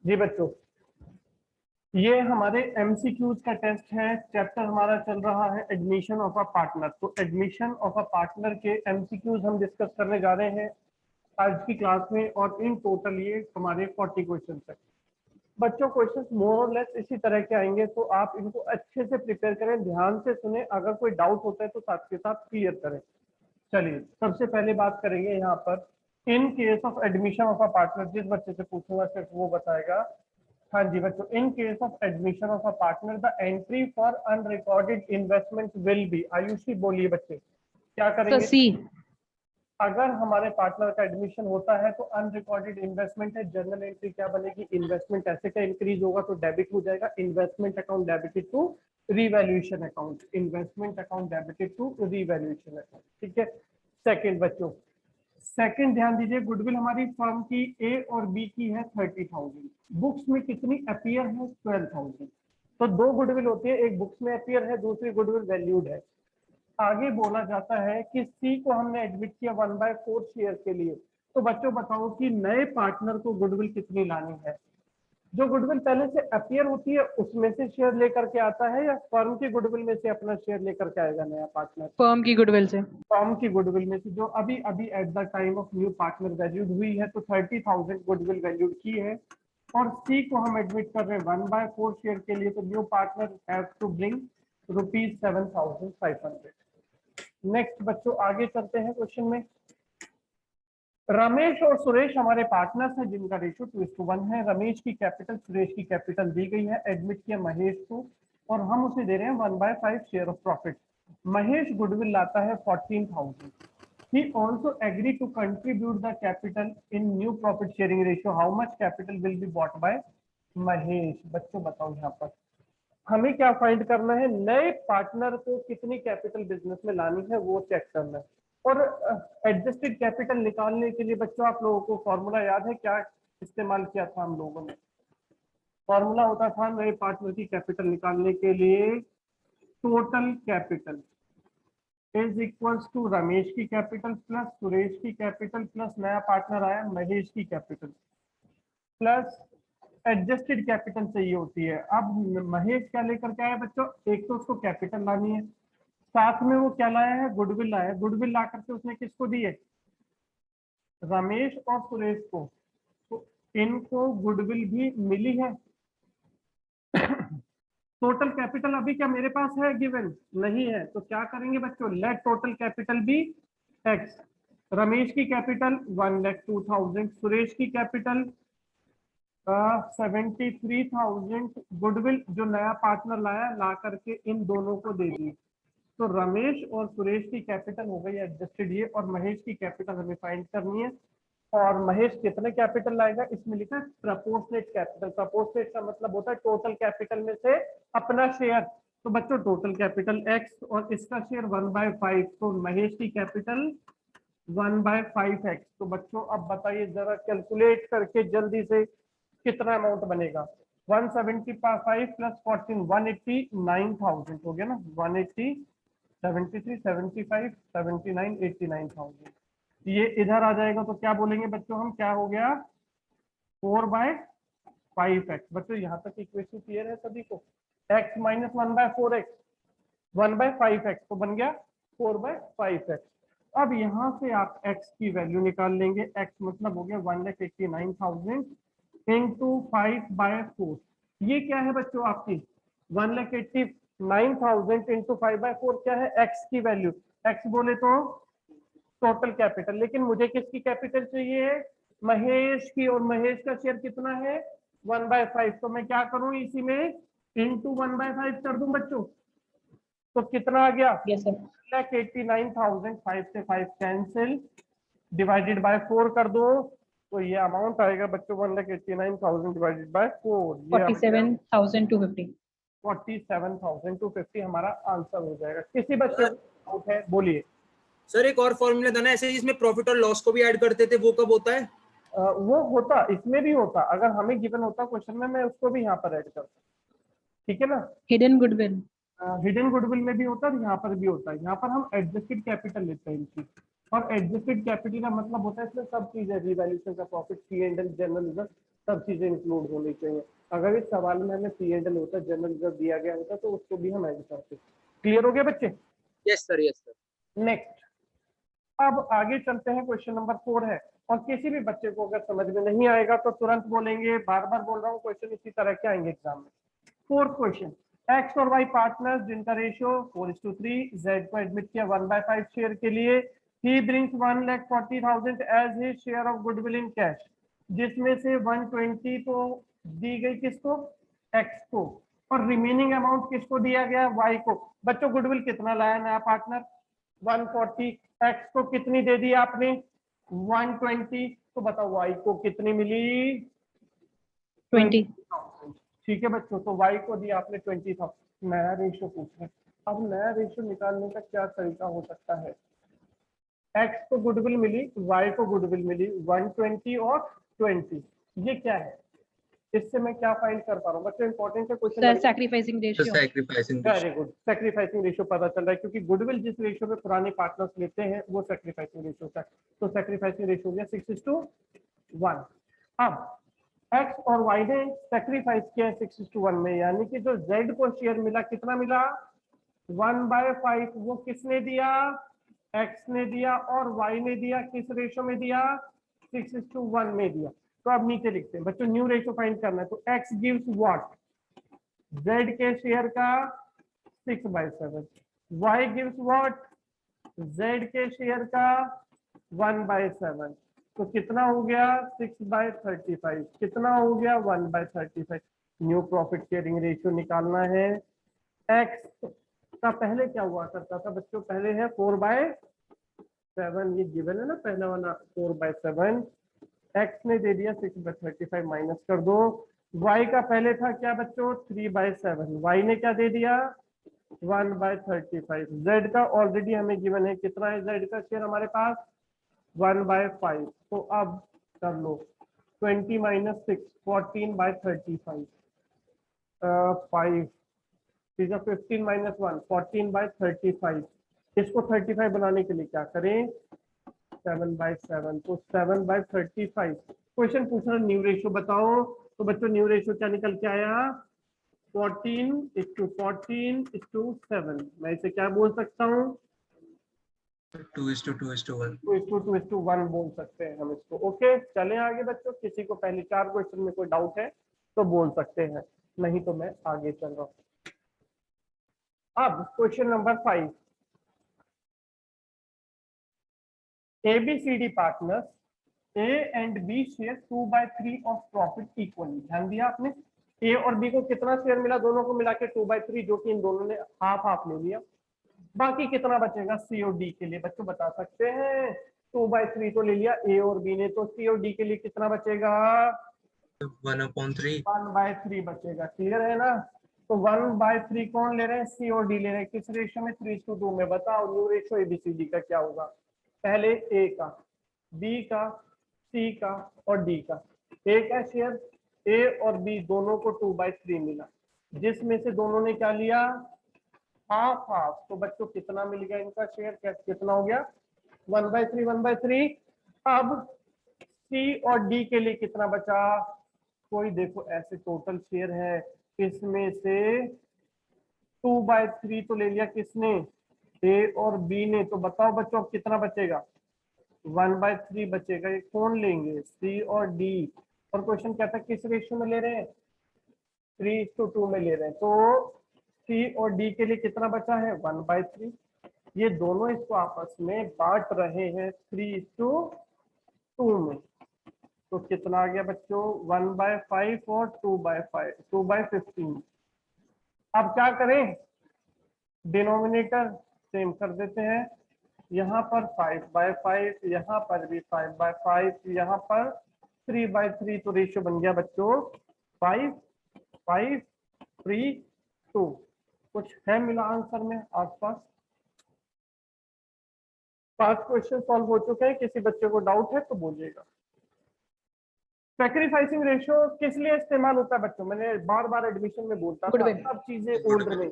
जी बच्चों, ये हमारे एमसीक्यूज का टेस्ट है। चैप्टर हमारा चल रहा है एडमिशन ऑफ अ पार्टनर। तो एडमिशन ऑफ अ पार्टनर के एमसीक्यूज हम डिस्कस करने जा रहे हैं आज की क्लास में, और इन टोटल ये हमारे 40 क्वेश्चन है। बच्चों क्वेश्चंस मोर और लेस इसी तरह के आएंगे, तो आप इनको अच्छे से प्रिपेयर करें, ध्यान से सुने, अगर कोई डाउट होता है तो साथ के साथ क्लियर करें। चलिए सबसे पहले बात करेंगे यहाँ पर in case of admission of a partner. जिस बच्चे से पूछूंगा सिर्फ वो बताएगा। हाँ जी बच्चों, in case of admission of a partner the entry for unrecorded investment will be. Ayushi बोलिए बच्चे क्या करेंगे। सी। अगर हमारे पार्टनर का एडमिशन होता है तो अनरिकॉर्डेड इन्वेस्टमेंट है, जनरल एंट्री क्या बनेगी, इन्वेस्टमेंट ऐसे का इंक्रीज होगा तो डेबिट हो जाएगा, investment account debited to revaluation account, investment account debited to revaluation account. ठीक है। सेकंड बच्चों, सेकंड ध्यान दीजिए, गुडविल हमारी फर्म की ए और बी की है 30,000, बुक्स में कितनी अपीयर है 12,000। तो दो गुडविल होती है, एक बुक्स में अपीयर है, दूसरी गुडविल वैल्यूड है। आगे बोला जाता है कि सी को हमने एडमिट किया 1/4 शेयर के लिए। तो बच्चों बताओ कि नए पार्टनर को गुडविल कितनी लानी है। जो गुडविल पहले से अपीयर होती है उसमें से शेयर लेकर के आता है, या फर्म की गुडविल में से अपना शेयर लेकर के आएगा नया पार्टनर। फर्म की गुडविल से। फर्म की गुडविल में से जो अभी अभी eight the time of new partner valued हुई है, तो 30,000 गुडविल वैल्यूड की है। और सी को हम एडमिट कर रहे हैं 1/4 शेयर के लिए, तो new partner have to bring ₹7,500। Next बच्चों आगे चलते हैं क्वेश्चन में। रमेश और सुरेश हमारे पार्टनर्स हैं जिनका रेशियो 2:1 है। रमेश की कैपिटल सुरेश की कैपिटल दी गई है। एडमिट किया महेश को और हम उसे दे रहे हैं 1/5 share of profit. Mahesh goodwill लाता है 14,000। He also agreed to contribute the capital in new profit sharing ratio. How much capital will be bought by Mahesh. बच्चों बताओ यहाँ पर हमें क्या फाइंड करना है, नए पार्टनर को कितनी कैपिटल बिजनेस में लानी है वो चेक करना है। और एडजस्टेड कैपिटल निकालने के लिए बच्चों आप लोगों को फॉर्मूला याद है, क्या इस्तेमाल किया था हम लोगों ने। फॉर्मूला होता था नए पार्टनर की कैपिटल निकालने के लिए, total capital is equals to Ramesh की कैपिटल प्लस सुरेश की कैपिटल प्लस नया पार्टनर आया महेश की कैपिटल प्लस एडजस्टेड कैपिटल चाहिए होती है। अब महेश क्या लेकर के आया बच्चों, एक तो उसको कैपिटल लानी है, साथ में वो क्या लाया है, गुडविल लाया है। गुडविल ला करके उसने किसको दी है, रमेश और सुरेश को। तो इनको गुडविल भी मिली है। टोटल कैपिटल अभी क्या मेरे पास है गिवन नहीं है, तो क्या करेंगे बच्चों, let total capital be x. Ramesh की कैपिटल 1,02,000, सुरेश की कैपिटल 73,000, गुडविल जो नया पार्टनर लाया ला करके इन दोनों को दे दी। तो रमेश और सुरेश की कैपिटल हो गई एडजस्टेड ये, और महेश की कैपिटल हमें फाइंड करनी है। और महेश कितने कैपिटल लाएगा, इसमें लिखा है प्रपोर्शनेट कैपिटल। प्रपोर्शनेट का मतलब होता है टोटल कैपिटल में से अपना शेयर। तो बच्चों टोटल कैपिटल एक्स और इसका शेयर 1/5, तो महेश की कैपिटल 1/5x। तो बच्चों अब बताइए जरा कैलकुलेट करके जल्दी से कितना अमाउंट बनेगा। 175 प्लस 14 189,000 हो गया ना। 180 73 75 79 89,000 ये इधर आ जाएगा। तो क्या बोलेंगे बच्चों हम, क्या हो गया 4/5x। बच्चों यहाँ तक इक्वेशन क्लियर है सभी को। x माइनस 1/4x 1/5x तो बन गया 4/5x। अब यहाँ से आप x की वैल्यू निकाल लेंगे। x मतलब हो गया 1,89,000 इंटू 5/4। ये क्या है बच्चों आपकी 1,89,000 इंटू 5/4 क्या है, x की वैल्यू। x बोले तो टोटल कैपिटल, लेकिन मुझे किसकी कैपिटल चाहिए है, महेश की। और महेश का शेयर कितना है 1/5। तो मैं क्या करूं इसी में इंटू 1/5 कर दूं बच्चों। तो कितना आ गया, यस सर। 1,89,000। 5 से 5 कैंसिल, डिवाइडेड बाय 4 कर दो, तो ये अमाउंट आएगा बच्चों 1,89,000 डिवाइडेड बाय 4, ये 47,250। 47,250 हमारा आंसर हो जाएगा। किसी बच्चे को डाउट है बोलिए। सर एक और फॉर्मूला था ना ऐसे जिसमें प्रॉफिट और लॉस को भी ऐड करते थे, वो कब होता है? वो होता इसमें भी होता, अगर हमें गिवन होता क्वेश्चन में, मैं उसको भी यहाँ पर ऐड करता। ठीक है ना। Hidden goodwill. हिडन गुडविल में भी होता है, यहाँ पर भी होता है। यहाँ पर हम एडजस्टेड कैपिटल लेते हैं इनकी, और एडजस्टेड कैपिटल का मतलब होता है इसमें सब चीज है, रिवैल्यूएशन का, प्रॉफिट, P&L, जनरल रिजर्व, सब चीजें इंक्लूड होनी चाहिए। अगर इस सवाल में हमें P&L होता, जनरल रिजर्व दिया गया होता, तो उसको भी हम ऐड करते। क्लियर हो गया बच्चे? Yes sir, yes sir. Next, अब आगे चलते हैं। क्वेश्चन नंबर 4 है, और किसी भी बच्चे को अगर समझ में नहीं आएगा तो तुरंत बोलेंगे, बार बार बोल रहा हूँ, क्वेश्चन इसी तरह के आएंगे एग्जाम में। फोर्थ क्वेश्चन, एक्स और वाई पार्टनर्स जिनका रेशियो 4:3, जेड को एडमिट किया 1/5 शेयर के लिए। He brings 1,40,000 as his share of goodwill in cash, जिसमें से 120 तो दी गई किसको? एक्स को, और रिमेनिंग अमाउंट किसको दिया गया? वाई को। बच्चों गुडविल कितना लाया नया पार्टनर? 140। एक्स को कितनी दे दी आपने? 120। तो बताओ वाई को कितनी मिली? 20. ठीक है बच्चों, तो y को दिया आपने 20,000। नया रेशियो पूछ रहे हैं। अब नया रेशियो निकालने का क्या तरीका हो सकता है? x को गुडविल मिली, y को गुडविल मिली, 120 और 20, ये क्या है? इससे मैं क्या फाइंड कर पा रहा हूँ बच्चों? इंपॉर्टेंट है Sir, question. sacrificing ratio. Sacrificing very good, sacrificing ratio पता चल रहा है, क्योंकि गुडविल जिस रेशियो पे पुराने पार्टनर्स लेते हैं वो सैक्रिफाइसिंग रेशियो था। तो सैक्रिफाइसिंग रेशियो हो गया 6:1। अब एक्स और वाई ने सेक्रीफाइस किया 6:1 में, यानी कि जो जेड को शेयर मिला कितना मिला? 1/5। वो किसने दिया? एक्स ने दिया, और वाई ने दिया किस रेशो में दिया? 6:1 में दिया। तो अब नीचे लिखते हैं बच्चों, न्यू रेशो फाइंड करना है। तो एक्स गिव्स व्हाट? जेड के शेयर का 6/7। Y gives what? जेड के शेयर का 1/7। तो कितना हो गया? 6/35। कितना हो गया? 1/35। न्यू प्रॉफिट शेयरिंग रेशियो निकालना है। एक्स का पहले क्या हुआ करता था बच्चों? पहले है 4/7, ये गिवन है ना पहला वाला, 4/7। एक्स ने दे दिया 6/35, माइनस कर दो। वाई का पहले था क्या बच्चों? 3/7। वाई ने क्या दे दिया? 1/35। जेड का ऑलरेडी हमें गिवन है, कितना है जेड का शेयर हमारे पास? 1/5। तो अब कर लो 20 - 6, 14/35। 5, 15 - 1, 14/35। इसको 35 बनाने के लिए क्या करें? 7/7। तो 7/35। क्वेश्चन पूछ रहा न्यू रेशियो बताओ। तो बच्चों न्यू रेशियो क्या निकल के आया? 14:14:7। मैं इसे क्या बोल सकता हूँ? 2:2:1। 2:1 बोल सकते हैं हम इसको। ओके, चलें आगे बच्चों। किसी को पहले 4 क्वेश्चन में कोई डाउट है तो बोल सकते हैं, नहीं तो मैं आगे चल रहा हूँ। अब question number 5, ABCD partners A and B share 2/3 of profit equally. ध्यान दिया आपने? A और B को कितना शेयर मिला? दोनों को मिला के 2/3, जो कि इन दोनों ने हाफ हाफ ले लिया। बाकी कितना बचेगा C और D के लिए? बच्चों बता सकते हैं? 2/3 तो ले लिया A और B ने, तो C और D के लिए कितना बचेगा? 1/3। 1/3 बचेगा। क्लियर है ना? तो 1/3 कौन ले रहे हैं? C और D ले रहे हैं। किस रेशियो में? 3:2 में। बताओ न्यू रेशियो ABCD का क्या होगा? पहले A का, B का, C का और D का। A का शेयर, A और B दोनों को 2/3 मिला, जिसमें से दोनों ने क्या लिया? Half half. तो बच्चों कितना मिल गया इनका शेयर? कितना हो गया? 1/3 1/3। अब C और D के लिए कितना बचा? कोई देखो ऐसे टोटल शेयर है, इसमें से 2/3 तो ले लिया किसने? A और B ने। तो बताओ बच्चों कितना बचेगा? 1/3 बचेगा। ये कौन लेंगे? C और D। और क्वेश्चन क्या था? किस रेशियो में ले रहे हैं? 3:2 में ले रहे हैं। तो C और D के लिए कितना बचा है? 1/3। ये दोनों इसको आपस में बांट रहे हैं 3:2 में। तो कितना आ गया बच्चों? 1/5 और 2/5, 2/15। अब क्या करें? डिनोमिनेटर सेम कर देते हैं। यहाँ पर 5/5, यहाँ पर भी 5/5, यहाँ पर 3/3। तो रेशियो बन गया बच्चों 5, 5, 3, 2। कुछ है मिला आंसर में आसपास? 5 क्वेश्चन सॉल्व हो चुके हैं। किसी बच्चे को डाउट है तो बोलिएगा। सैक्रिफाइसिंग रेशियो किस लिए इस्तेमाल होता है बच्चों? मैंने बार बार एडमिशन में बोलता था, Goodwill. सब चीजें ओल्ड में,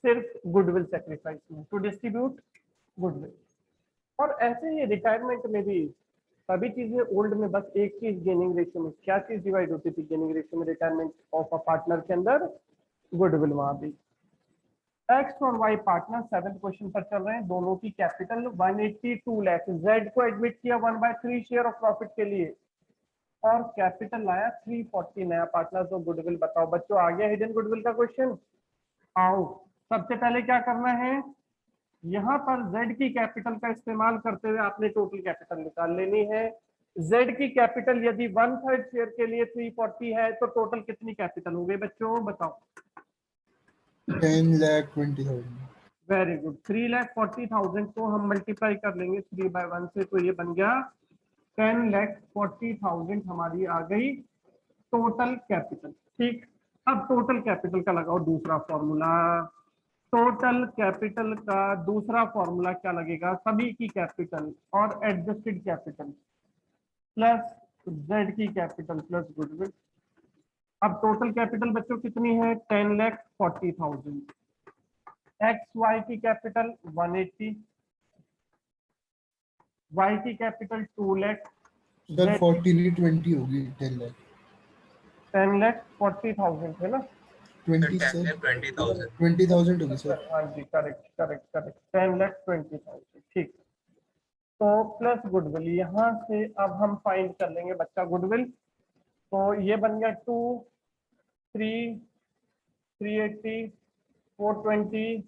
सिर्फ गुडविल सैक्रिफाइस में, टू डिस्ट्रीब्यूट गुडविल। और ऐसे ही रिटायरमेंट में भी सभी चीजें ओल्ड में, बस एक चीज गेनिंग रेशियो में, क्या चीज डिवाइड होती थी गेनिंग रेशियो में रिटायरमेंट ऑफ अ पार्टनर के अंदर? गुडविल। वहां भी एक्स और वाई पार्टनर 7th क्वेश्चन पर चल रहे हैं, दोनों की कैपिटल 182 लाख, जेड को एडमिट किया 1/3 शेयर ऑफ प्रॉफिट के लिए और कैपिटल लाया 340 नया पार्टनर। तो गुडविल बताओ बच्चों, आ गया हिडन गुडविल का क्वेश्चन। आओ सबसे पहले क्या करना है, यहाँ पर z की कैपिटल का इस्तेमाल करते हुए आपने टोटल कैपिटल निकाल लेनी है। z की कैपिटल यदि 1/3 शेयर के लिए 340 है तो टोटल कितनी कैपिटल हो गई बच्चों बताओ? 10,20,000। Very good. 3,40,000 को हम मल्टीप्लाई कर लेंगे 3/1 से, तो ये बन गया 10,40,000 हमारी आ गई टोटल कैपिटल। ठीक, अब टोटल कैपिटल का लगाओ दूसरा फॉर्मूला। टोटल कैपिटल का दूसरा फॉर्मूला क्या लगेगा? सभी की कैपिटल और एडजस्टेड कैपिटल प्लस जेड की कैपिटल प्लस गुडविल। अब टोटल कैपिटल बच्चों कितनी है? 10,40,000। एक्स वाई की कैपिटल 180, वाई की कैपिटल 2 लाख, सर 40 नहीं 20 होगी, 10 लाख 10,40,000 है ना? 20 सर 20,000 होगी सर। हाँ जी, करेक्ट करेक्ट करेक्ट, 10,20,000। ठीक, तो प्लस गुडविल यहाँ से अब हम फाइंड कर लेंगे बच्चा गुडविल। तो ये बन गया 2, 3, 380, 420,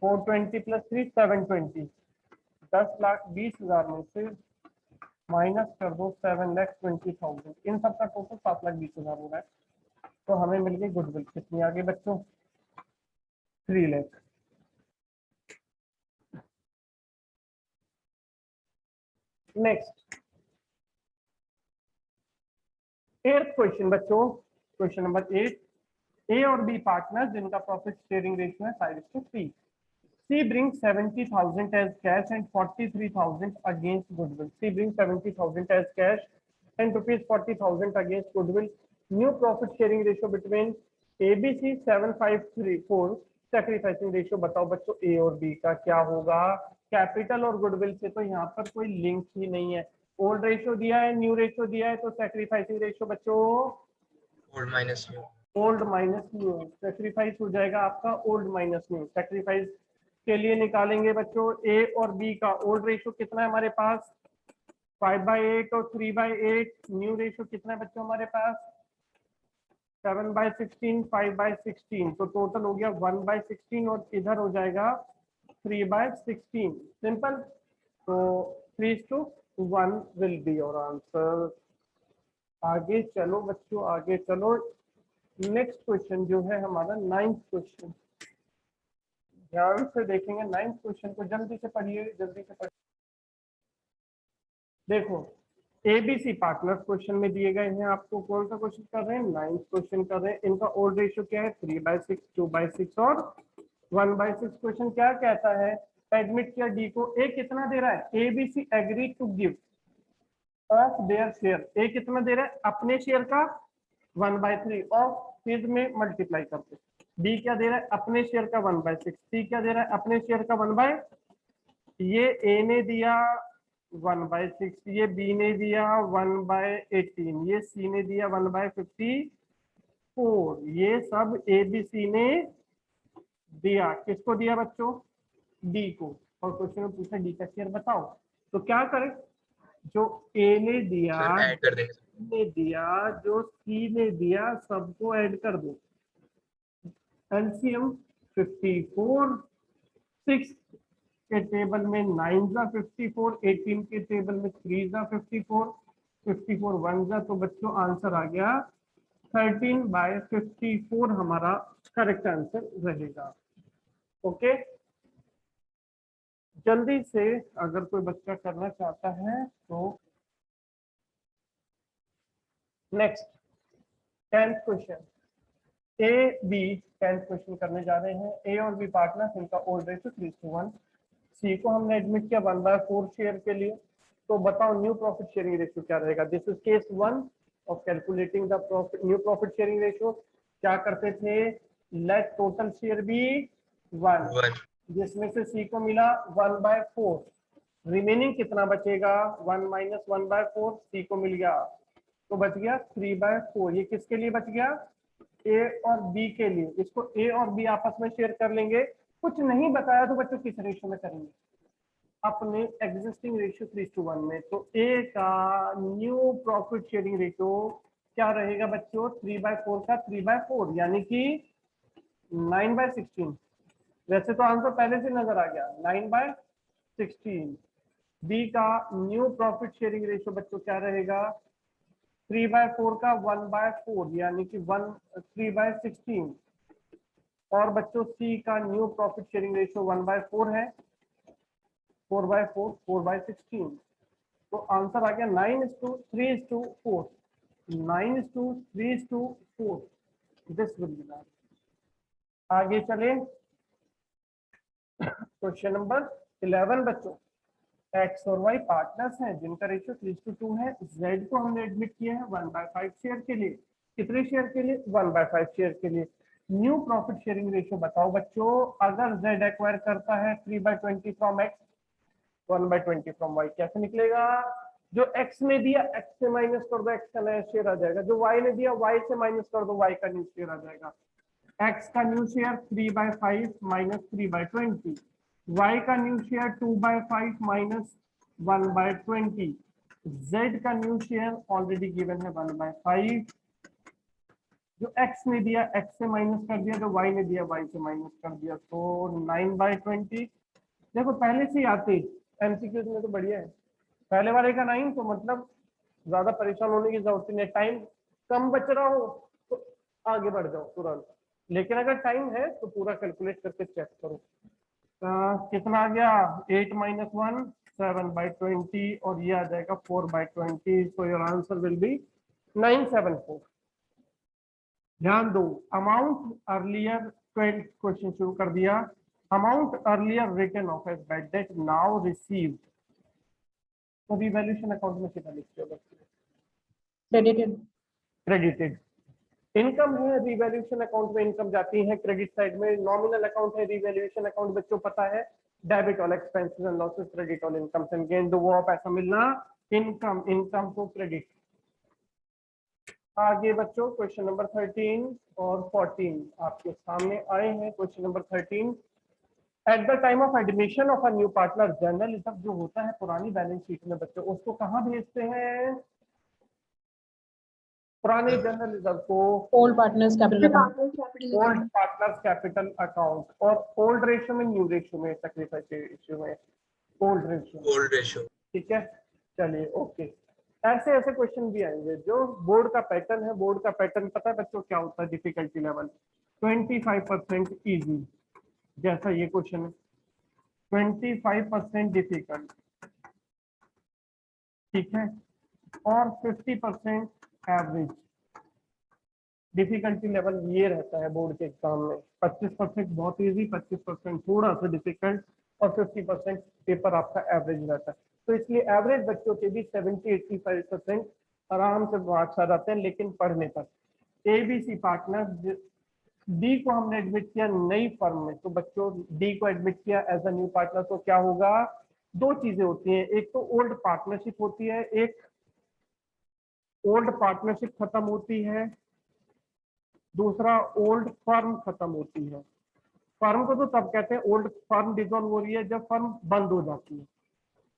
420 प्लस 3 720। 10,20,000 में से माइनस कर दो 7,20,000, इन सब का टोटल 7,20,000 हो रहा है। तो हमें मिल गई गुडविल कितनी आ गई बच्चों? 3 लाख। नेक्स्ट 8th क्वेश्चन बच्चों, क्वेश्चन नंबर 8। ए और बी पार्टनर जिनका प्रॉफिट शेयरिंग रेशियो है 5:3। C brings 70,000 as cash and 43,000 against goodwill. C brings 70,000 as cash and rupees 40,000 against goodwill. New profit sharing ratio between ABC 7,534. Sacrificing ratio बताओ बच्चों A और B का क्या होगा? Capital और goodwill से तो यहाँ पर कोई लिंक ही नहीं है। ओल्ड रेशियो दिया है, न्यू रेशियो दिया है, तो सैक्रिफाइसिंग रेशियो बच्चों old minus new. Old minus new. Sacrifice हो जाएगा आपका ओल्ड माइनस न्यू। सैक्रिफाइस के लिए निकालेंगे बच्चों ए और बी का ओल्ड रेशियो कितना है हमारे पास? 5/8 और 3/8। न्यू रेशियो कितना है बच्चों हमारे पास? 7/16, 5/16। तो टोटल हो गया 1/16 और इधर हो जाएगा 3/16। सिंपल। तो 3:1 विल बी योर आंसर। आगे चलो बच्चों, आगे चलो। नेक्स्ट क्वेश्चन जो है हमारा 9th क्वेश्चन, ध्यान से देखेंगे 9th क्वेश्चन को। जल्दी से पढ़िए, जल्दी से पढ़िए। देखो एबीसी पार्टनर्स क्वेश्चन में दिए गए हैं। आपको कौन सा क्वेश्चन कर रहे हैं? 9th क्वेश्चन कर रहे हैं। इनका ओल्ड रेशियो क्या है? 3/6, 2/6 और 1/6। क्वेश्चन क्या कहता है? एडमिट किया डी को। ए कितना दे रहा है? ABC agree to give of their share. A कितना दे रहा है? अपने शेयर का 1/3 ऑफ, फिर में मल्टीप्लाई करते। बी क्या दे रहा है? अपने शेयर का 1/6। सी क्या दे रहा है? अपने शेयर का 1/, ये ए ने दिया 1/6, ये बी ने दिया 1/18, ये सी ने दिया 1/54। ये सब ए बी सी ने दिया। किसको दिया बच्चों? डी को। और क्वेश्चन में पूछा डी का शेयर बताओ। तो क्या करें? जो ए ने दिया, ऐड कर देंगे। ने दिया, जो सी ने दिया, सबको ऐड कर दो। एलसीएम 54, 6 के टेबल में 9 जा 54, 18 के टेबल में 3 जा 54, 54 1 जा, तो बच्चों आंसर आ गया 13/54 हमारा करेक्ट आंसर रहेगा। ओके, जल्दी से अगर कोई बच्चा करना चाहता है तो next 10th question. A B 10th question करने जा रहे हैं। ए और बी पार्टनर्स, इनका ओल्ड रेशियो 3:1। सी को हमने एडमिट किया 1/4 शेयर के लिए। तो बताओ न्यू प्रॉफिट शेयरिंग रेशियो क्या रहेगा? This is case 1 of calculating the profit new profit sharing ratio. क्या करते थे? लेट टोटल शेयर बी 1, जिसमें से सी को मिला 1/4। रिमेनिंग कितना बचेगा 1 माइनस 1/4, सी को मिल गया तो बच गया 3/4। ये किसके लिए बच गया, ए और बी के लिए। इसको ए और बी आपस में शेयर कर लेंगे। कुछ नहीं बताया तो बच्चों किस रेशियो में करेंगे, अपने एग्जिस्टिंग रेशियो 3:1 में। तो ए का न्यू प्रॉफिट शेयरिंग रेशियो क्या रहेगा बच्चों, 3/4 का 3/4 यानी कि 9/16। वैसे तो आंसर पहले से नजर आ गया 9/16। बी का न्यू प्रॉफिट शेयरिंग रेशियो बच्चों क्या रहेगा, 3/4 का 1/4 यानी कि 3/16। और बच्चों सी का न्यू प्रॉफिट शेयरिंग रेशियो 1/4 है, 4/4 4/16। तो आंसर आ गया 9:3:4, 9:3:4। This will be. आगे चले क्वेश्चन नंबर 11 बच्चों। एक्स और वाई पार्टनर्स हैं जिनका रेशियो 3:2 है। जेड को हमने एडमिट किया है 1/5 शेयर के लिए। कितने शेयर के लिए, 1/5 शेयर के लिए। न्यू प्रॉफिट शेयरिंग रेशियो बताओ बच्चों, अगर जेड एक्वायर करता है 3/20 फ्रॉम एक्स, 1/20 फ्रॉम वाई, कैसे निकलेगा। जो एक्स ने दिया एक्स से माइनस कर दो, एक्स का नया शेयर आ जाएगा। जो वाई ने दिया वाई से माइनस कर दो, वाई का न्यू शेयर आ जाएगा। एक्स का न्यू शेयर 3/5 माइनस 3/20, y का न्यू शेयर 2/5 माइनस 1/20, z का न्यू शेयर ऑलरेडी गिवन है 1/5। जो x ने दिया x से माइनस कर दिया, जो y ने दिया y से माइनस कर दिया, तो 9/20। देखो पहले से ही आते एमसीक्यूज में तो बढ़िया है, पहले वाले का 9, तो मतलब ज्यादा परेशान होने की जरूरत नहीं है। टाइम कम बच रहा हो तो आगे बढ़ जाओ तुरंत, लेकिन अगर टाइम है तो पूरा कैलकुलेट करके चेक करो। कितना आ गया 8 माइनस 1 7/20 और ये आ जाएगा 4/20। तो योर आंसर विल बी 974। ध्यान दो, अमाउंट अर्लियर 12 क्वेश्चन शुरू कर दिया। Amount earlier written off as bad debt now received, तो रिवैल्यूएशन अकाउंट में कितना लिखते हो बच्चे, Credited. क्रेडिटेड। इनकम है रिवैल्यूएशन अकाउंट में, इनकम जाती है क्रेडिट साइड में। नॉमिनल अकाउंट है रिवैल्यूएशन अकाउंट बच्चों पता है, debit all expenses and losses, credit all incomes and gain. तो वो पैसा मिलना इनकम, इनकम को क्रेडिट। आगे बच्चों क्वेश्चन नंबर 13 और 14 आपके सामने आए हैं। Question number 13, eight the time of admission of a new partner, general reserve जो होता है पुरानी बैलेंस शीट में बच्चों, उसको कहाँ भेजते हैं, पुराने जनरल रिजर्व को Old partners capital account. Old partners capital account, और ओल्ड रेशियो में, न्यू रेशियो में, सैक्रिफाइस रेशियो में, ओल्ड रेशियो। Old ratio. ठीक है, चलिए ओके। ऐसे ऐसे क्वेश्चन भी आएंगे जो बोर्ड का पैटर्न है। बोर्ड का पैटर्न पता है बच्चों क्या होता है, डिफिकल्टी लेवल 25% इजी, जैसा ये क्वेश्चन है 25% डिफिकल्ट, ठीक है, और 50% एवरेज। डिफिकल्टी लेवल ये रहता है बोर्ड के एग्जाम में, 25% बहुत इजी, 25% थोड़ा सा डिफिकल्ट, और 50% पेपर आपका एवरेज रहता है। तो इसलिए एवरेज बच्चों के भी 70-85% आराम से मार्क्स आ जाते हैं, लेकिन पढ़ने पर। एबीसी पार्टनर, डी को हमने एडमिट किया नई फर्म में, तो बच्चों डी को एडमिट किया एज अ न्यू पार्टनर, तो क्या होगा, दो चीजें होती हैं, एक तो ओल्ड पार्टनरशिप होती है, एक ओल्ड पार्टनरशिप खत्म होती है, दूसरा ओल्ड फर्म खत्म होती है। फर्म को तो तब कहते हैं ओल्ड फर्म डिसॉल्व हो रही है जब फर्म बंद हो जाती है।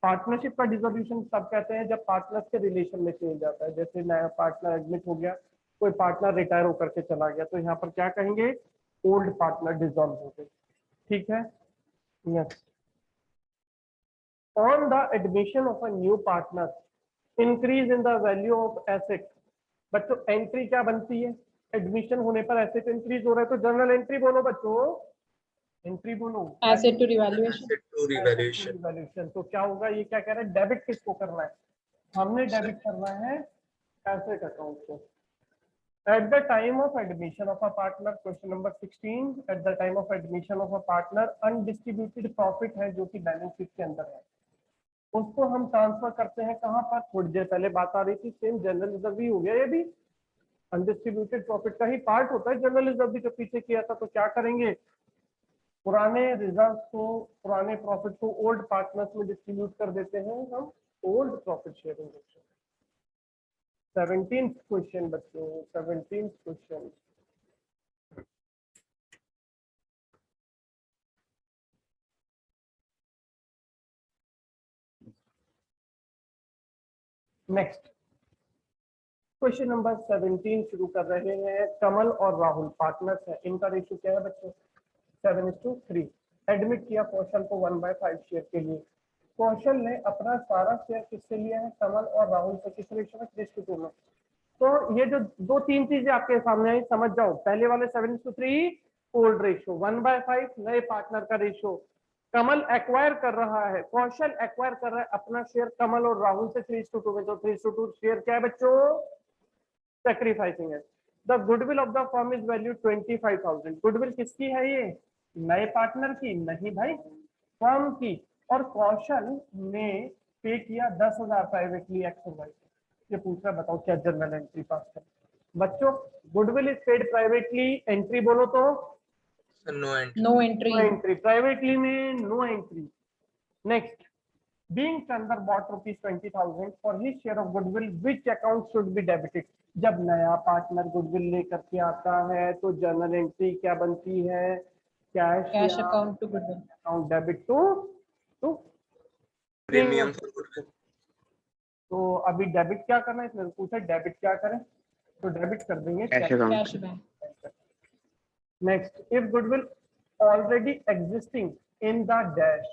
पार्टनरशिप का डिसोल्यूशन तब कहते हैं जब पार्टनर्स के रिलेशन में चेंज आता है, जैसे नया पार्टनर एडमिट हो गया, कोई पार्टनर रिटायर होकर के चला गया, तो यहाँ पर क्या कहेंगे, ओल्ड पार्टनर डिसॉल्व हो गए। ठीक है, yes. On the admission of a new partner increase in the value of asset, बच्चों एंट्री क्या बनती है, एडमिशन होने पर एसेट इंक्रीज हो रहा है, तो जनरल एंट्री बोलो बच्चों, एंट्री बोलो, Asset to revaluation. Asset to revaluation. Revaluation. तो क्या होगा, ये क्या कह रहा है, डेबिट किसको करना है, हमने डेबिट करना है एसेट अकाउंट को। At the time of admission of a partner, question number 16, at the time of admission of a partner, undistributed profit है जो कि बैलेंस शीट के अंदर है, उसको हम ट्रांसफर करते हैं कहाँ पर, थोड़ी देर पहले बात आ रही थी, सेम जनरल रिजर्व ही हो गया, ये भी अनडिस्ट्रीब्यूटेड प्रॉफिट का ही पार्ट होता है जनरल रिजर्व भी, जो पीछे किया था। तो क्या करेंगे, पुराने रिजर्व को, पुराने प्रॉफिट को ओल्ड पार्टनर्स में डिस्ट्रीब्यूट कर देते हैं हम old profit sharing ratio. 17th question बच्चों, 17th question. Next question number 17 शुरू कर रहे हैं। कमल और राहुल पार्टनर्स हैं, इनका रेशियो क्या है बच्चों? 7:3। एडमिट किया कौशल को 1/5 शेयर के लिए। कौशल ने अपना सारा शेयर किससे लिया है? कमल और राहुल से। किस रेशियो में? 3:2 में। तो ये जो दो तीन चीजें आपके सामने आई, समझ जाओ। पहले वाले 7:3 ओल्ड रेशियो, 1/5 नए पार्टनर का रेशियो। कमल एक्वायर कर रहा है, कौशल एक्वायर कर रहा है अपना शेयर कमल और राहुल से 3:2 में। तो 3:2 शेयर क्या है बच्चों? सेक्रीफाइसिंग है। The goodwill of the firm is value 25,000। Goodwill किसकी है? ये नए पार्टनर की नहीं भाई, फर्म की। और कौशल ने पे किया 10,000 प्राइवेटली एक्स। ये पूछ रहा, बताओ क्या जर्नल एंट्री पास कर बच्चों? Goodwill is paid privately, entry बोलो तो no entry. No entry. No entry, privately में no entry. Next, being Chandar bought rupees 20,000 for his share of goodwill, which account should be debited? जब नया partner goodwill लेकर के आता है तो जर्नल एंट्री क्या बनती है? Cash account to goodwill. Account debit to premium for goodwill. तो अभी डेबिट क्या करना है? इसमें पूछा डेबिट क्या करें, तो डेबिट कर देंगे Cash account. Cash bank. Next, if goodwill already existing in the dash.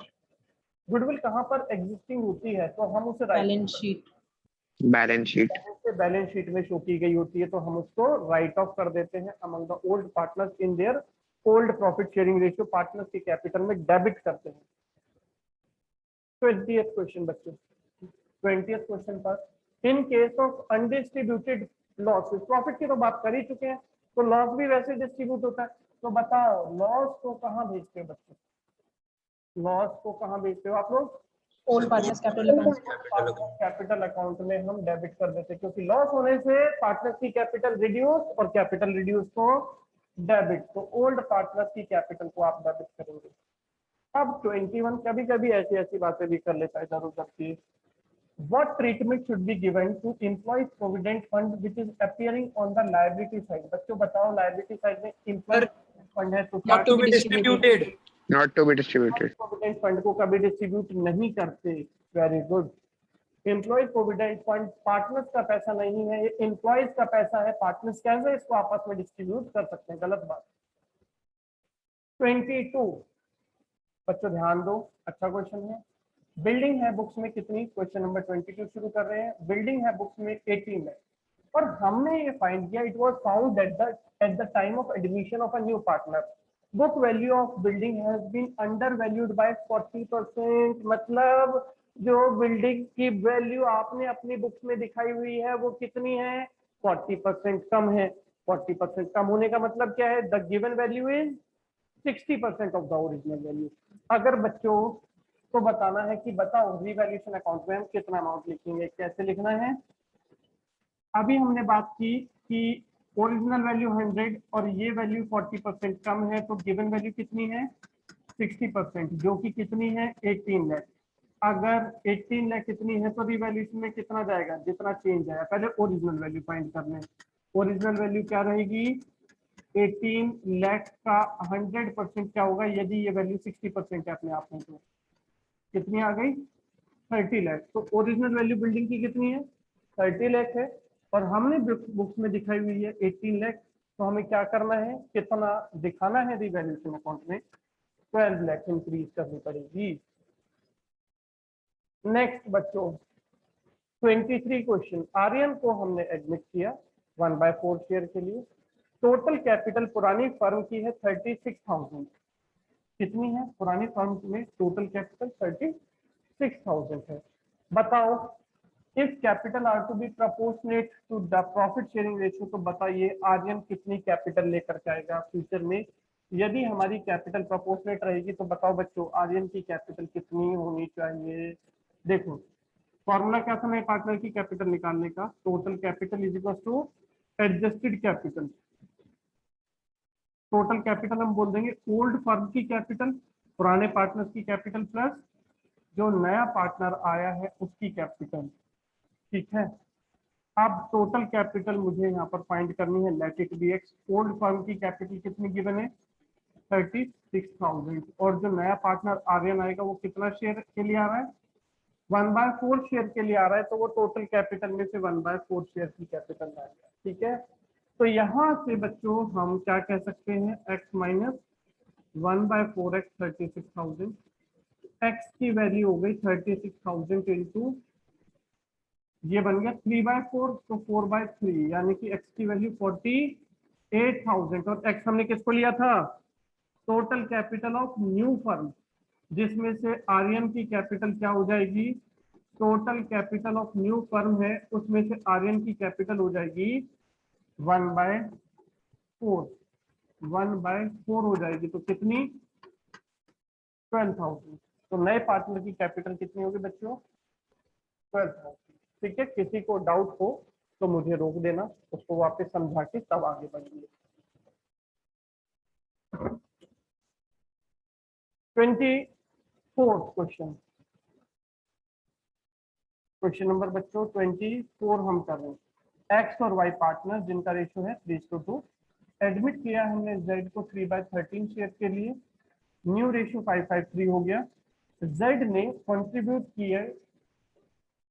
Goodwill कहाँ पर एग्जिस्टिंग होती है तो हम उसे Balance sheet. Balance sheet. Balance sheet में शो की गई होती है तो हम उसको राइट ऑफ कर देते हैं among the old partners in their old profit sharing ratio. Partners के कैपिटल में डेबिट करते हैं। 20th क्वेश्चन बच्चों, 20th क्वेश्चन पर, in case of undistributed losses, profit की तो बात कर ही चुके हैं, तो लॉस भी वैसे डिस्ट्रीब्यूट होता है। तो बताओ लॉस को कहाँ भेजते हो बच्चों? लॉस को कहाँ भेजते हो आप लोग? Old partners capital account. Capital account में हम डेबिट कर देते हैं, क्योंकि लॉस होने से पार्टनर्स की कैपिटल रिड्यूस और कैपिटल रिड्यूस को डेबिट, तो ओल्ड पार्टनर्स की कैपिटल को आप डेबिट करेंगे। अब 21, कभी कभी ऐसी ऐसी बातें भी कर लेता है इधर उधर की। What treatment should be given to employees provident fund which is appearing on the liability side? बच्चों बताओ, लाइबिलिटी साइड में employee फंड है तो not to be distributed. Not to be distributed. Provident fund को कभी डिस्ट्रीब्यूट नहीं करते। Very good. Employee provident fund partners का पैसा नहीं है, ये एम्प्लॉयज का पैसा है। पार्टनर्स कैसे इसको आपस में डिस्ट्रीब्यूट कर सकते हैं? गलत बात। 22 बच्चों ध्यान दो, अच्छा क्वेश्चन है। बिल्डिंग है बुक्स में कितनी? क्वेश्चन नंबर 22 शुरू कर रहे हैं। बिल्डिंग है बुक्स में 18 है और हमने ये फाइंड किया, it was found at the time of admission of a new partner, book value of building has been undervalued by 40%। मतलब जो बिल्डिंग की वैल्यू आपने अपनी बुक्स में दिखाई हुई है वो कितनी है? 40% कम है। 40% कम होने का मतलब क्या है? The given value is 60% of the original value. अगर बच्चों को बताना है कि बताओ रिवैल्यूएशन अकाउंट में हम कितना अमाउंट लिखेंगे, कैसे लिखना है? अभी हमने बात की कि ओरिजिनल वैल्यू 100 और ये वैल्यू 40% कम है, तो गिवन वैल्यू कितनी है? 60%, जो कि कितनी है? 18 लाख। अगर 18 लाख कितनी है तो रिवैल्यूएशन में कितना जाएगा? जितना चेंज आया। पहले ओरिजिनल वैल्यू फाइंड करने। ओरिजिनल वैल्यू क्या रहेगी? 18 लाख का 100% क्या होगा? यदि ये वैल्यू 60% है अपने आप में तो कितनी आ गई? 30 लाख। तो ओरिजिनल वैल्यू बिल्डिंग की कितनी है? 30 लाख है और हमने बुक्स में दिखाई हुई है 18 लाख। तो हमें क्या करना है? कितना दिखाना है रिवैल्यूएशन अकाउंट में? 12 लाख इंक्रीज करनी पड़ेगी। नेक्स्ट बच्चों 23 क्वेश्चन, आर्यन को हमने एडमिट किया 1/4 शेयर के लिए। टोटल कैपिटल पुरानी फर्म की है 36,000। कितनी है पुरानी फर्म में? टोटल कैपिटल 36,000 है। बताओ if capital are to be proportionate to the profit sharing ratio, तो बताइए आर्यन कितनी कैपिटल लेकर के आएगा फ्यूचर में? यदि हमारी कैपिटल प्रोपोर्शनेट रहेगी तो बताओ बच्चों आर्यन की कैपिटल कितनी होनी चाहिए? देखो फॉर्मूला क्या था नए पार्टनर की कैपिटल निकालने का? Total capital is equal to adjusted capital. Total capital हम बोल देंगे ओल्ड फर्म की कैपिटल, पुराने पार्टनर्स की कैपिटल प्लस जो नया पार्टनर आया है उसकी कैपिटल। ठीक है, अब टोटल कैपिटल मुझे यहाँ पर फाइंड करनी है, let it be x. Old firm की कैपिटल कितनी गिवन है 36,000, और जो नया पार्टनर आर्यन आएगा वो कितना शेयर के लिए आ रहा है 1/4 शेयर के लिए आ रहा है, तो वो टोटल कैपिटल में से 1/4 शेयर की कैपिटल आएगा। ठीक है, तो यहाँ से बच्चों हम क्या कह सकते हैं, x माइनस 1/4x 36,000, x की वैल्यू हो गई 36,000 इंटू ये बन गया 3/4, तो 4/3 यानी कि x की वैल्यू 48,000, और x हमने किसको लिया था total capital of new firm, जिसमें से आर्यन की कैपिटल क्या हो जाएगी, total capital of new firm है उसमें से आर्यन की कैपिटल हो जाएगी 1/4 हो जाएगी, तो कितनी 12,000। तो नए पार्टनर की कैपिटल कितनी होगी बच्चों 12,000। ठीक है, किसी को डाउट हो तो मुझे रोक देना, उसको वापस समझा के तब आगे बढ़ेंगे। 24 क्वेश्चन, क्वेश्चन नंबर बच्चों 24 हम कर रहे हैं। एक्स और वाई पार्टनर जिनका रेशियो है 3:2, एडमिट किया हमने जेड को 3/13 शेयर के लिए, न्यू रेशियो 5:3 हो गया। जेड ने कंट्रीब्यूट किया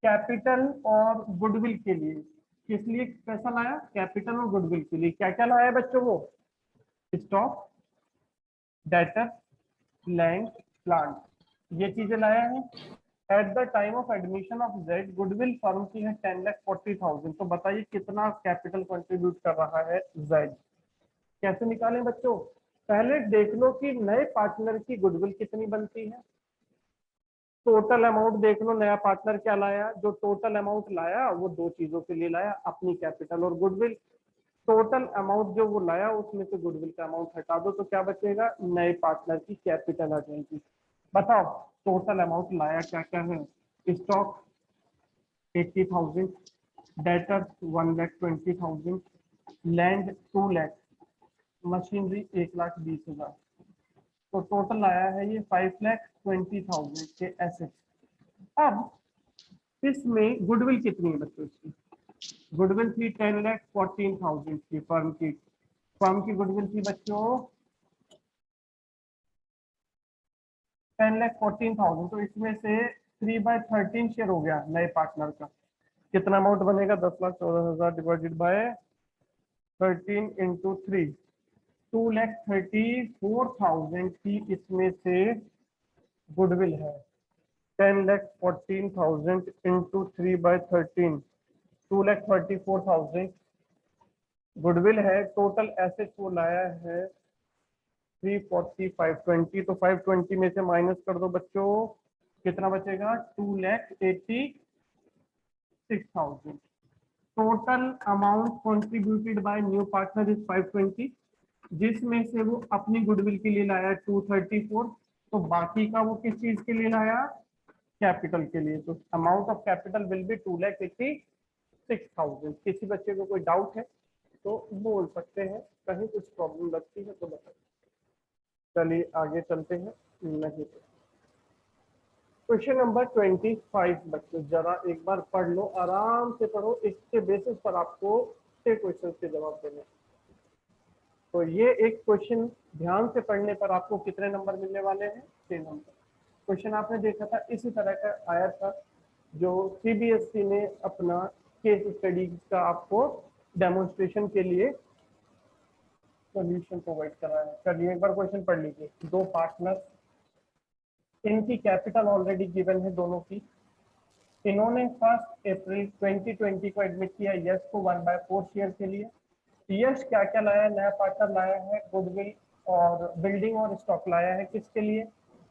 कैपिटल और गुडविल के लिए, किस लिए पैसा लाया कैपिटल और गुडविल के लिए, क्या क्या लाया बच्चों वो स्टॉक, डेटर, लैंड, प्लांट, ये चीजें लाया है। Eight the time of admission of Z goodwill firm की है 10,40,000, तो बताइए कितना कैपिटल कंट्रीब्यूट कर रहा है जेड। कैसे निकालें बच्चों, पहले देख लो कि नए पार्टनर की गुडविल कितनी बनती है, टोटल अमाउंट देख लो नया पार्टनर क्या लाया, जो टोटल अमाउंट लाया वो दो चीजों के लिए लाया, अपनी कैपिटल और गुडविल। टोटल अमाउंट जो वो लाया उसमें से गुडविल का अमाउंट हटा दो तो क्या बचेगा, नए पार्टनर की कैपिटल आ जाएगी। बताओ टोटल अमाउंट लाया क्या क्या है, stock 80,000, debtor 1,20,000, land 2 lakh, machinery 1,20,000, तो टोटल आया है ये 5,20,000 के एसेट्स। अब इसमें गुडविल कितनी है बच्चों इसकी, गुडविल थी 10,14,000 की, फर्म की गुडविल थी बच्चों 10,14,000, तो इसमें से 3/13 शेयर हो गया नए पार्टनर का, कितना अमाउंट बनेगा 10,14,000 डिवाइडेड बाय 13 इंटू 3, 2,34,000 की इसमें से गुडविल है। 10,14,000 इंटू 3/13, 2,34,000 गुडविल है। टोटल एसेट वो लाया है 340,520, तो 520 में से माइनस कर दो बच्चों, कितना बचेगा 2,86,000। Total amount contributed bye new partner is 520, जिसमें से वो अपनी गुडविल के लिए लाया 234, तो बाकी का वो किस चीज के लिए लाया कैपिटल के लिए, तो amount of capital will be 2,86,000। किसी बच्चे को कोई डाउट है तो बोल सकते हैं, कहीं कुछ प्रॉब्लम लगती है तो बताइए। चलिए आगे चलते हैं, नहीं तो क्वेश्चन नंबर 25 बच्चों जरा एक बार पढ़ लो, आराम से पढ़ो, इसके बेसिस पर आपको 6 क्वेश्चन के जवाब देने। तो ये एक क्वेश्चन ध्यान से पढ़ने पर आपको कितने नंबर मिलने वाले हैं 6 नंबर। क्वेश्चन आपने देखा था इसी तरह का आया था जो सीबीएसई ने अपना केस स्टडी का आपको डेमोन्स्ट्रेशन के लिए सॉल्यूशन प्रोवाइड कराया है। चलिए एक बार क्वेश्चन पढ़ लीजिए। दो पार्टनर, इनकी कैपिटल ऑलरेडी गिवन है दोनों की, इन्होंने 1 अप्रैल 2020 को एडमिट किया यश को 1/4 शेयर के लिए। यश क्या क्या लाया, नया पार्टनर लाया है गुडविल और बिल्डिंग और स्टॉक लाया है, किसके लिए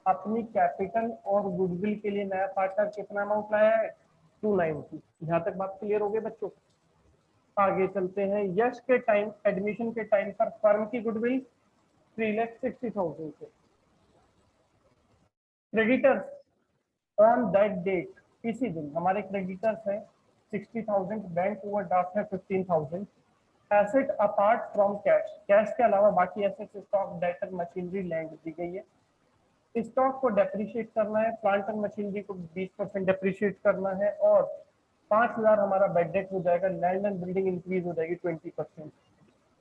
अपनी कैपिटल और गुडविल के लिए। नया पार्टनर कितना अमाउंट लाया है 290। यहाँ तक बात क्लियर हो गई बच्चों। आगे चलते हैं, यश के टाइम एडमिशन के टाइम पर फर्म की गुडविल 3,60,000 थे। क्रेडिटर्स ऑन दैट डेट, इसी दिन हमारे क्रेडिटर्स है 60,000, बैंक ओवरड्राफ्ट है 15,000, asset apart from cash, cash के अलावा बाकी assets stock debtor machinery land दी गई है। स्टॉक को डेप्रिशिएट करना है, प्लांट एंड मशीनरी को 20% डेप्रिशिएट करना है और 5000 हमारा बेड डेट हो जाएगा। लैंड एंड बिल्डिंग इंक्रीज हो जाएगी 20%।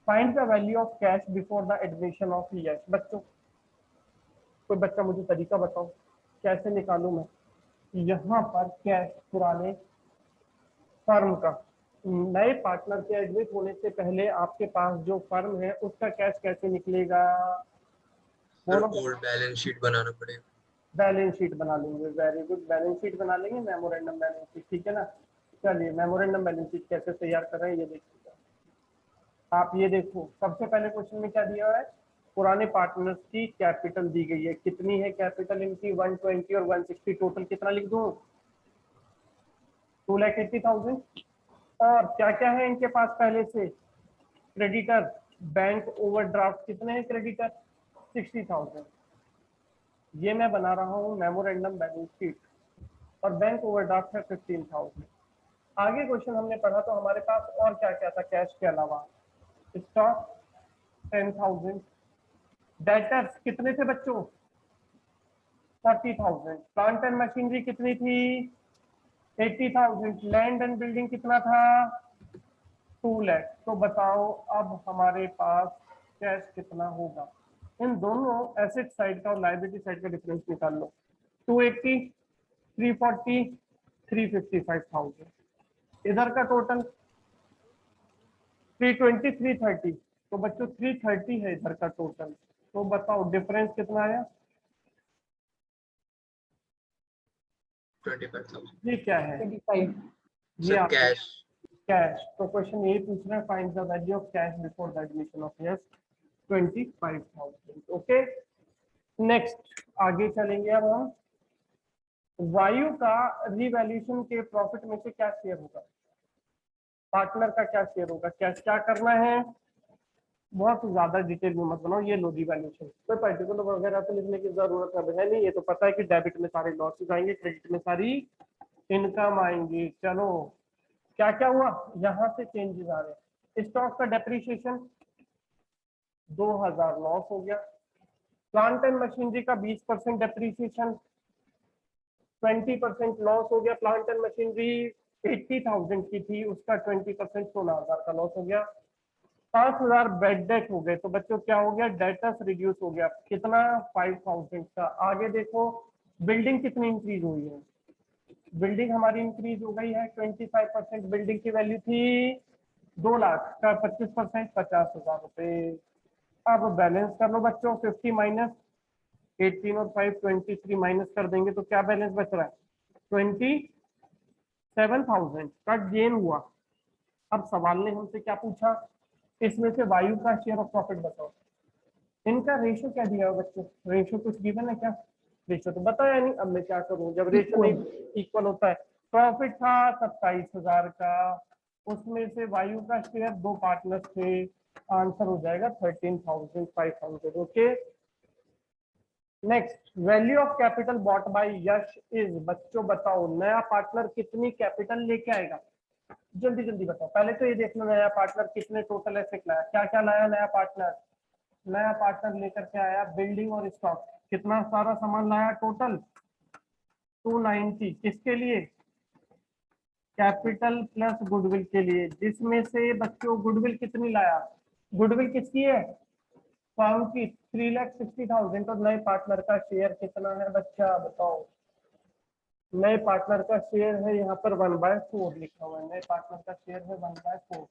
Find the value of cash before the admission of yes. बच्चों कोई बच्चा मुझे तरीका बताओ कैसे निकालूं मैं यहाँ पर कैश पुराने फर्म का, नए पार्टनर के एडमिट होने से पहले आपके पास जो फर्म है उसका कैश कैसे निकलेगा? बोलो। ओल्ड बैलेंस शीट बनाना पड़ेगा। बैलेंस शीट बना लेंगे, वेरी गुड, बैलेंस शीट बना लेंगे, मेमोरेंडम बैलेंस शीट, ठीक है ना। चलिए मेमोरेंडम बैलेंस शीट कैसे तैयार कर रहे हैं ये देखिए। आप ये देखो सबसे पहले क्वेश्चन में क्या दिया हुआ है, पुराने पार्टनर्स की कैपिटल दी गई है। कितनी है कैपिटल इनकी? 120 और 160, टोटल कितना लिख दूं? 2,80,000। और क्या क्या है इनके पास पहले से? क्रेडिटर, बैंक ओवरड्राफ्ट, कितने हैं क्रेडिटर? 60,000। ये मैं बना रहा हूँ मेमोरेंडम बैलेंस शीट और बैंक ओवरड्राफ्ट है 15,000। आगे क्वेश्चन हमने पढ़ा तो हमारे पास और क्या क्या था कैश के अलावा? स्टॉक 10,000, डेटर्स कितने थे बच्चों? 40,000, प्लांट एंड मशीनरी कितनी थी? 80,000, लैंड एंड बिल्डिंग कितना था? 2 लाख। तो बताओ अब हमारे पास कैश कितना होगा? इन दोनों एसेट साइड का और लायबिलिटी साइड का डिफरेंस निकाल लो। 280, 340, 355,000। इधर का टोटल 320, 330, तो बच्चों 330 है इधर का टोटल। तो बताओ डिफरेंस कितना आया? 25,000। ये क्या है? 25. ये आप कैश। कैश। तो क्वेश्चन यही पूछ रहे हैं, find the value of cash before the admission of yes, 25,000। Okay, next आगे चलेंगे। अब हम वायु का रिवैल्यूएशन के प्रॉफिट में से क्या शेयर होगा? पार्टनर का क्या शेयर होगा? कैश क्या करना है? बहुत ज्यादा डिटेल में मत बनाओ, ये लो रिवैल्यूएशन, कोई पर्टिकुलर वगैरह तो लिखने की जरूरत अब है नहीं। ये तो पता है कि डेबिट में सारे लॉसेस आएंगे, क्रेडिट में सारी इनकम आएंगी। चलो क्या क्या हुआ, यहाँ से चेंजेस आ रहे। स्टॉक का डेप्रिसिएशन 2,000 लॉस हो गया। प्लांट एंड मशीनरी का 20% डेप्रिसिएशन 20% लॉस हो गया। प्लांट एंड मशीनरी 80,000 की थी, उसका 20% 16,000 का लॉस हो गया। 5,000 बेड डेट हो गए। तो बच्चों क्या हो गया? डेटस रिड्यूस हो गया, कितना? 5,000 का। आगे देखो बिल्डिंग कितनी इंक्रीज हुई है? बिल्डिंग हमारी इंक्रीज हो गई है 25%। बिल्डिंग की वैल्यू थी 2 लाख का 25% 50,000 रुपए। अब बैलेंस कर लो बच्चों, 50 माइनस 18 और 5 23 माइनस कर देंगे तो क्या बैलेंस बच रहा है? 27,000 का गेन हुआ। अब सवाल ने हमसे क्या पूछा, इसमें से वायु का शेयर ऑफ प्रॉफिट बताओ। इनका रेशियो क्या दिया है बच्चों? रेशियो कुछ गिवन है क्या? रेशियो तो बताया नहीं। अब मैं क्या करूं जब रेशियो नहीं इक्वल होता है? प्रॉफिट था 27,000 का, उसमें से वायु का शेयर 2 पार्टनर्स थे, आंसर हो जाएगा 13,500। Okay, next value of capital bought by Yash is. बच्चों बताओ नया पार्टनर कितनी कैपिटल लेके आएगा? जल्दी जल्दी बताओ। पहले तो ये देखना नया पार्टनर कितने टोटल एसेट लाया। क्या क्या लाया नया पार्टनर? नया पार्टनर लेकर के आया बिल्डिंग और स्टॉक। कितना सारा सामान लाया टोटल? 290। किसके लिए? कैपिटल प्लस गुडविल के लिए। जिसमें से बच्चों गुडविल कितनी लाया? गुडविल किसकी है? फर्म की 3,60,000। और नए पार्टनर का शेयर कितना है बच्चा बताओ? नए पार्टनर का शेयर है यहाँ पर 1/4 लिखा हुआ है। नए पार्टनर का शेयर है 1/4।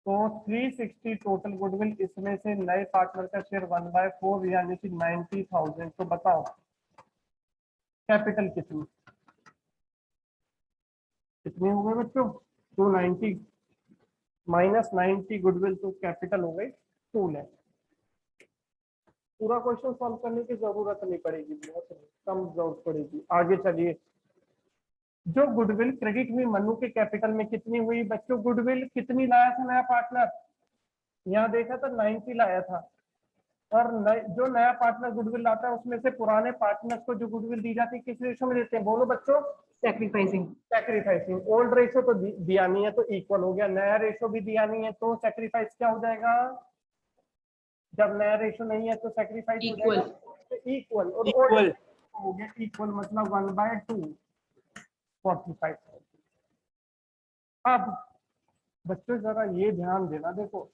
तो 360 टोटल गुडविल, इसमें से नए पार्टनर का शेयर 1/4 यानी कि 90,000। तो बताओ कैपिटल कितनी कितनी हो गई बच्चों? 290 माइनस 90 गुडविल, तो कैपिटल हो गई 2 लाख। पूरा क्वेश्चन सॉल्व करने की जरूरत नहीं पड़ेगी, बहुत कम जरूरत पड़ेगी। आगे चलिए, जो गुडविल क्रेडिट हुई मनु के कैपिटल में कितनी हुई बच्चों? गुडविल कितनी लाया था नया पार्टनर? यहाँ देखा था 90 लाया था। और जो नया पार्टनर गुडविल लाता है उसमें से पुराने पार्टनर को जो गुडविल दी जाती है किस रेशो में देते हैं? बोलो बच्चों, Sacrificing. सैक्रिफाइसिंग। ओल्ड रेशो तो दिया नहीं है तो इक्वल हो गया, नया रेशो भी दिया नहीं है तो सैक्रिफाइस क्या हो जाएगा? जब नया रेशो नहीं है तो सैक्रिफाइस हो Equal. जाएगा इक्वल, और Equal. old हो गया इक्वल, मतलब 1/2 45। अब बच्चों जरा ये ध्यान देना, देखो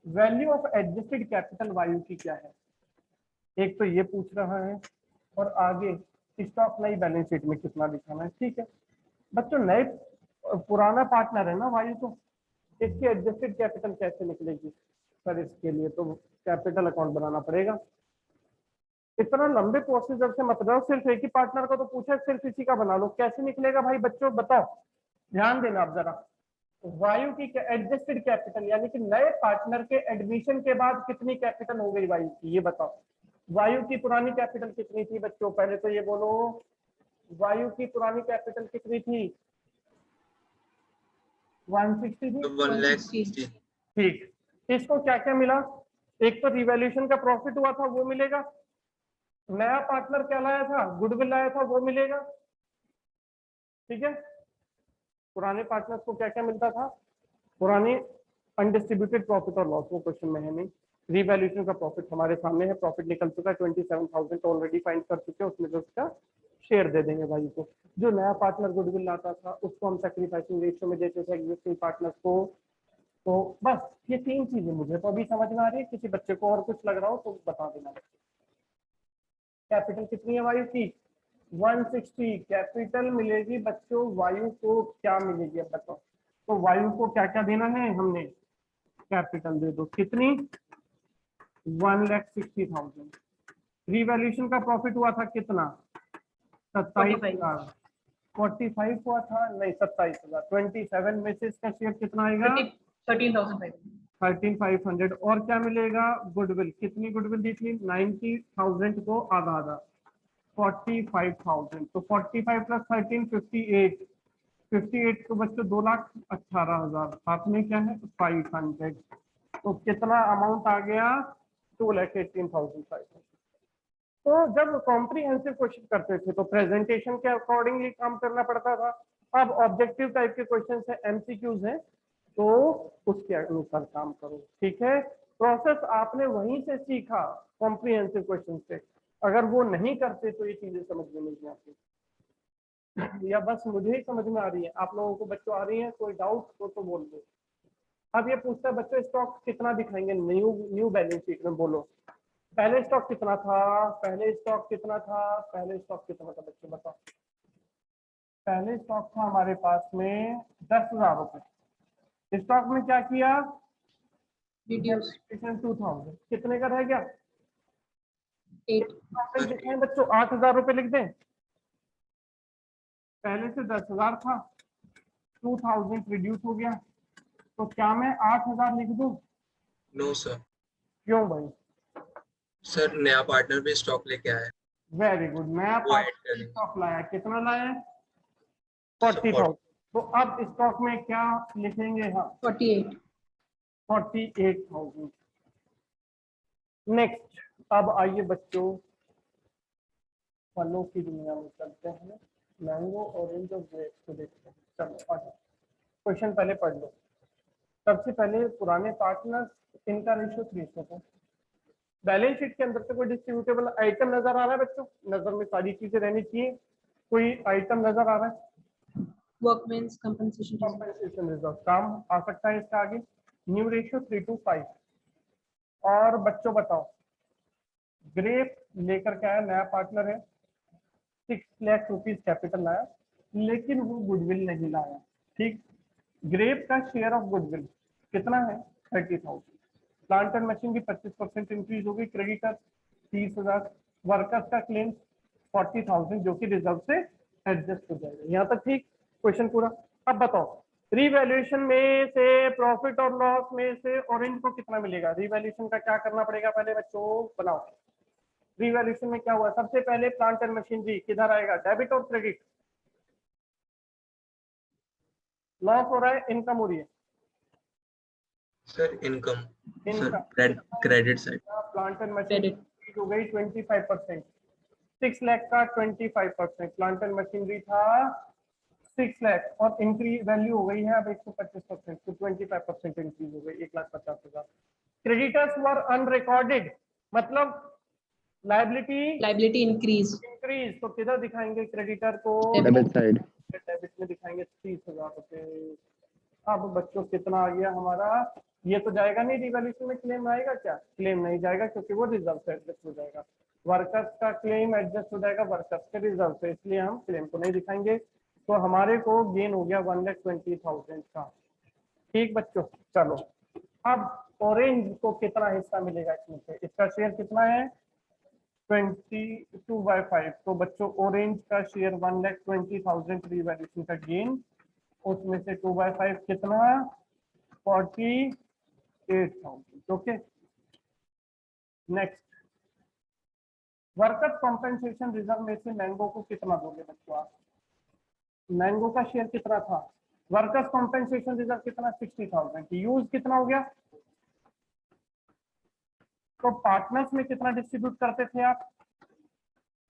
वैल्यू ऑफ एडजस्टेड कैपिटल वायु की क्या है, एक तो ये पूछ रहा है, और आगे स्टॉक नई बैलेंस शीट में कितना दिखाना है। ठीक है बच्चों, नए पुराना पार्टनर है ना वायु, तो इसकी एडजस्टेड कैपिटल कैसे निकलेगी? सर इसके लिए तो कैपिटल अकाउंट बनाना पड़ेगा। इतना लंबे प्रोसीजर से मत जाओ, सिर्फ एक ही पार्टनर का तो पूछा, सिर्फ इसी का बना लो। कैसे निकलेगा भाई बच्चों बताओ, ध्यान देना आप जरा। वायु की एडजस्टेड कैपिटल यानी कि नए पार्टनर के एडमिशन के बाद कितनी कैपिटल हो गई वायु की, ये बताओ। वायु की पुरानी कैपिटल कितनी थी बच्चों, पहले तो ये बोलो, वायु की पुरानी कैपिटल कितनी थी? 160 थी। 160. ठीक, इसको क्या क्या मिला? एक तो रिवैल्यूएशन का प्रॉफिट हुआ था वो मिलेगा, नया पार्टनर क्या लाया था, गुडविल लाया था वो मिलेगा। ठीक है, पुराने पार्टनर्स को क्या क्या मिलता था? पुराने अनडिस्ट्रीब्यूटेड प्रॉफिट और लॉस, वो क्वेश्चन में है नहीं। रिवैल्यूएशन का प्रॉफिट हमारे सामने है, प्रॉफिट निकल चुका है 27,000 ऑलरेडी फाइंड कर चुके हैं, उसमें जो उसका शेयर दे देंगे भाई को। जो नया पार्टनर गुडविल लाता था उसको हम सैक्रिफाइसिंग रेशियो में देते थे एग्जिस्टिंग पार्टनर्स को। तो बस ये तीन चीजें मुझे तो अभी समझ में आ रही है, किसी बच्चे को और कुछ लग रहा हो तो बता देना। कैपिटल कितनी है वायु की? 160 कैपिटल मिलेगी बच्चों। वायु को क्या मिलेगी अब बताओ? तो वायु को क्या क्या देना है हमने? कैपिटल दे दो, कितनी? 1,60,000। रिवैल्यूएशन का प्रॉफिट हुआ था कितना? 27,000। 45 हुआ था नहीं, 27,000। 27 में से इसका शेयर कितना आएगा? 13,500. 13,500। और क्या मिलेगा? गुडविल, कितनी गुडविल दी थी? 90,000 को आधा आधा 45,000। तो 45 प्लस 13 58। 58 को बच्चों 2,18,000, साथ में क्या है 500। तो कितना अमाउंट आ गया? 2,18,500। तो जब कॉम्प्रिहेंसिव क्वेश्चन करते थे तो प्रेजेंटेशन के अकॉर्डिंगली काम करना पड़ता था। अब ऑब्जेक्टिव टाइप के क्वेश्चन है, एमसीक्यूज हैं, तो उसके अनुसार काम करो। ठीक है, प्रोसेस आपने वहीं से सीखा कॉम्प्रिहेंसिव क्वेश्चन से। अगर वो नहीं करते तो ये चीजें समझ में नहीं आती, या बस मुझे ही समझ में आ रही है, आप लोगों को बच्चों आ रही है? कोई डाउट हो तो बोल दो। अब ये पूछता है बच्चों स्टॉक कितना दिखाएंगे न्यू बैलेंस शीट में, बोलो। पहले स्टॉक कितना था? पहले स्टॉक कितना था? पहले स्टॉक कितना था बच्चों बताओ? पहले स्टॉक था हमारे पास में 10,000 रुपए। स्टॉक में क्या किया? Reduce. 2000। कितने का रह गया? 8. दिखाएं बच्चों, 8,000 रुपए लिख दें। पहले से 10,000 था, 2000 रिड्यूस हो गया, तो क्या मैं 8,000 लिख दूं? No sir. क्यों भाई? सर नया पार्टनर भी स्टॉक लेके आया है। वेरी गुड, नया वो ऐड पार्टनर करें। स्टॉक लाया, कितना लाया? 40,000। तो अब स्टॉक में क्या लिखेंगे? हाँ 48. 48,000। नेक्स्ट, अब आइए बच्चों फलों की दुनिया में चलते हैं, मैंगो ऑरेंज और ग्रेप्स को देखते हैं। चलो आगे क्वेश्चन पहले पढ़ लो। सबसे पहले पुराने पार्टनर्स, इनका रेशियो 3 था। बैलेंस शीट के अंदर से कोई डिस्ट्रीब्यूटेबल आइटम नजर आ रहा है बच्चों? नजर में सारी चीजें रहनी चाहिए, कोई आइटम नजर आ रहा है? Workmen's compensation. reserve. Compensation reserve काम आ सकता है इसका आगे। New ratio 3:5। और बच्चों बताओ, ग्रेप लेकर के आया, नया पार्टनर है, 6 लाख रुपीज कैपिटल लाया, लेकिन वो गुडविल नहीं लाया। ठीक, ग्रेप का शेयर ऑफ गुडविल कितना है? 30,000। प्लांट एंड मशीन की 25% इंक्रीज होगी, क्रेडिटर 30,000, वर्कर्स का क्लेम 40,000 जो कि रिजर्व से एडजस्ट हो जाएगा। यहाँ तक ठीक, क्वेश्चन पूरा। अब बताओ, रिवैल्यूएशन में से, प्रॉफिट और लॉस में से ऑरेंज को कितना मिलेगा? रिवैल्यूएशन का क्या करना पड़ेगा पहले बच्चों बनाओ। रिवैल्यूएशन में क्या हुआ? सबसे पहले प्लांट एंड मशीनरी किधर आएगा? डेबिट और क्रेडिट? लॉस हो रहा है, इनकम हो रही है? Sir income. Income. Sir credit side. Plant and machinery हो गई 25%। 6 लाख का 25%। प्लांट एंड मशीनरी था 6 लाख और इंक्रीज वैल्यू हो गई है अब 125%, तो 25% इंक्रीज हो गई 1,50,000। क्रेडिटर्स वर अनरिकॉर्डेड, मतलब लायबिलिटी Liability increase. इंक्रीज, तो किधर दिखाएंगे क्रेडिटर को? Debit side. डेबिट में दिखाएंगे 30,000 रुपए। अब बच्चों कितना आ गया हमारा? ये तो जाएगा नहीं रिवैल्यूएशन में, क्लेम आएगा क्या? क्लेम नहीं जाएगा क्योंकि वो रिजर्व से एडजस्ट हो जाएगा। वर्कर्स का क्लेम एडजस्ट हो जाएगा वर्कर्स के रिजर्व से, इसलिए हम क्लेम को नहीं दिखाएंगे। तो हमारे को गेन हो गया 1,20,000 का। ठीक बच्चों, चलो अब ऑरेंज को कितना हिस्सा मिलेगा इसमें से? इसका शेयर कितना है? 22/5। तो बच्चों ऑरेंज का शेयर 1,20,000 रिवैल्यूएशन का गेन, उसमें से 2/5 कितना? 48,000। Okay, next, workers compensation reserve में से मैंगो को कितना दोगे बच्चों आप? मैंगो का शेयर कितना था? वर्कर्स कॉम्पेंसेशन रिजर्व कितना? 60,000। यूज कितना हो गया? तो पार्टनर्स में कितना डिस्ट्रीब्यूट करते थे आप?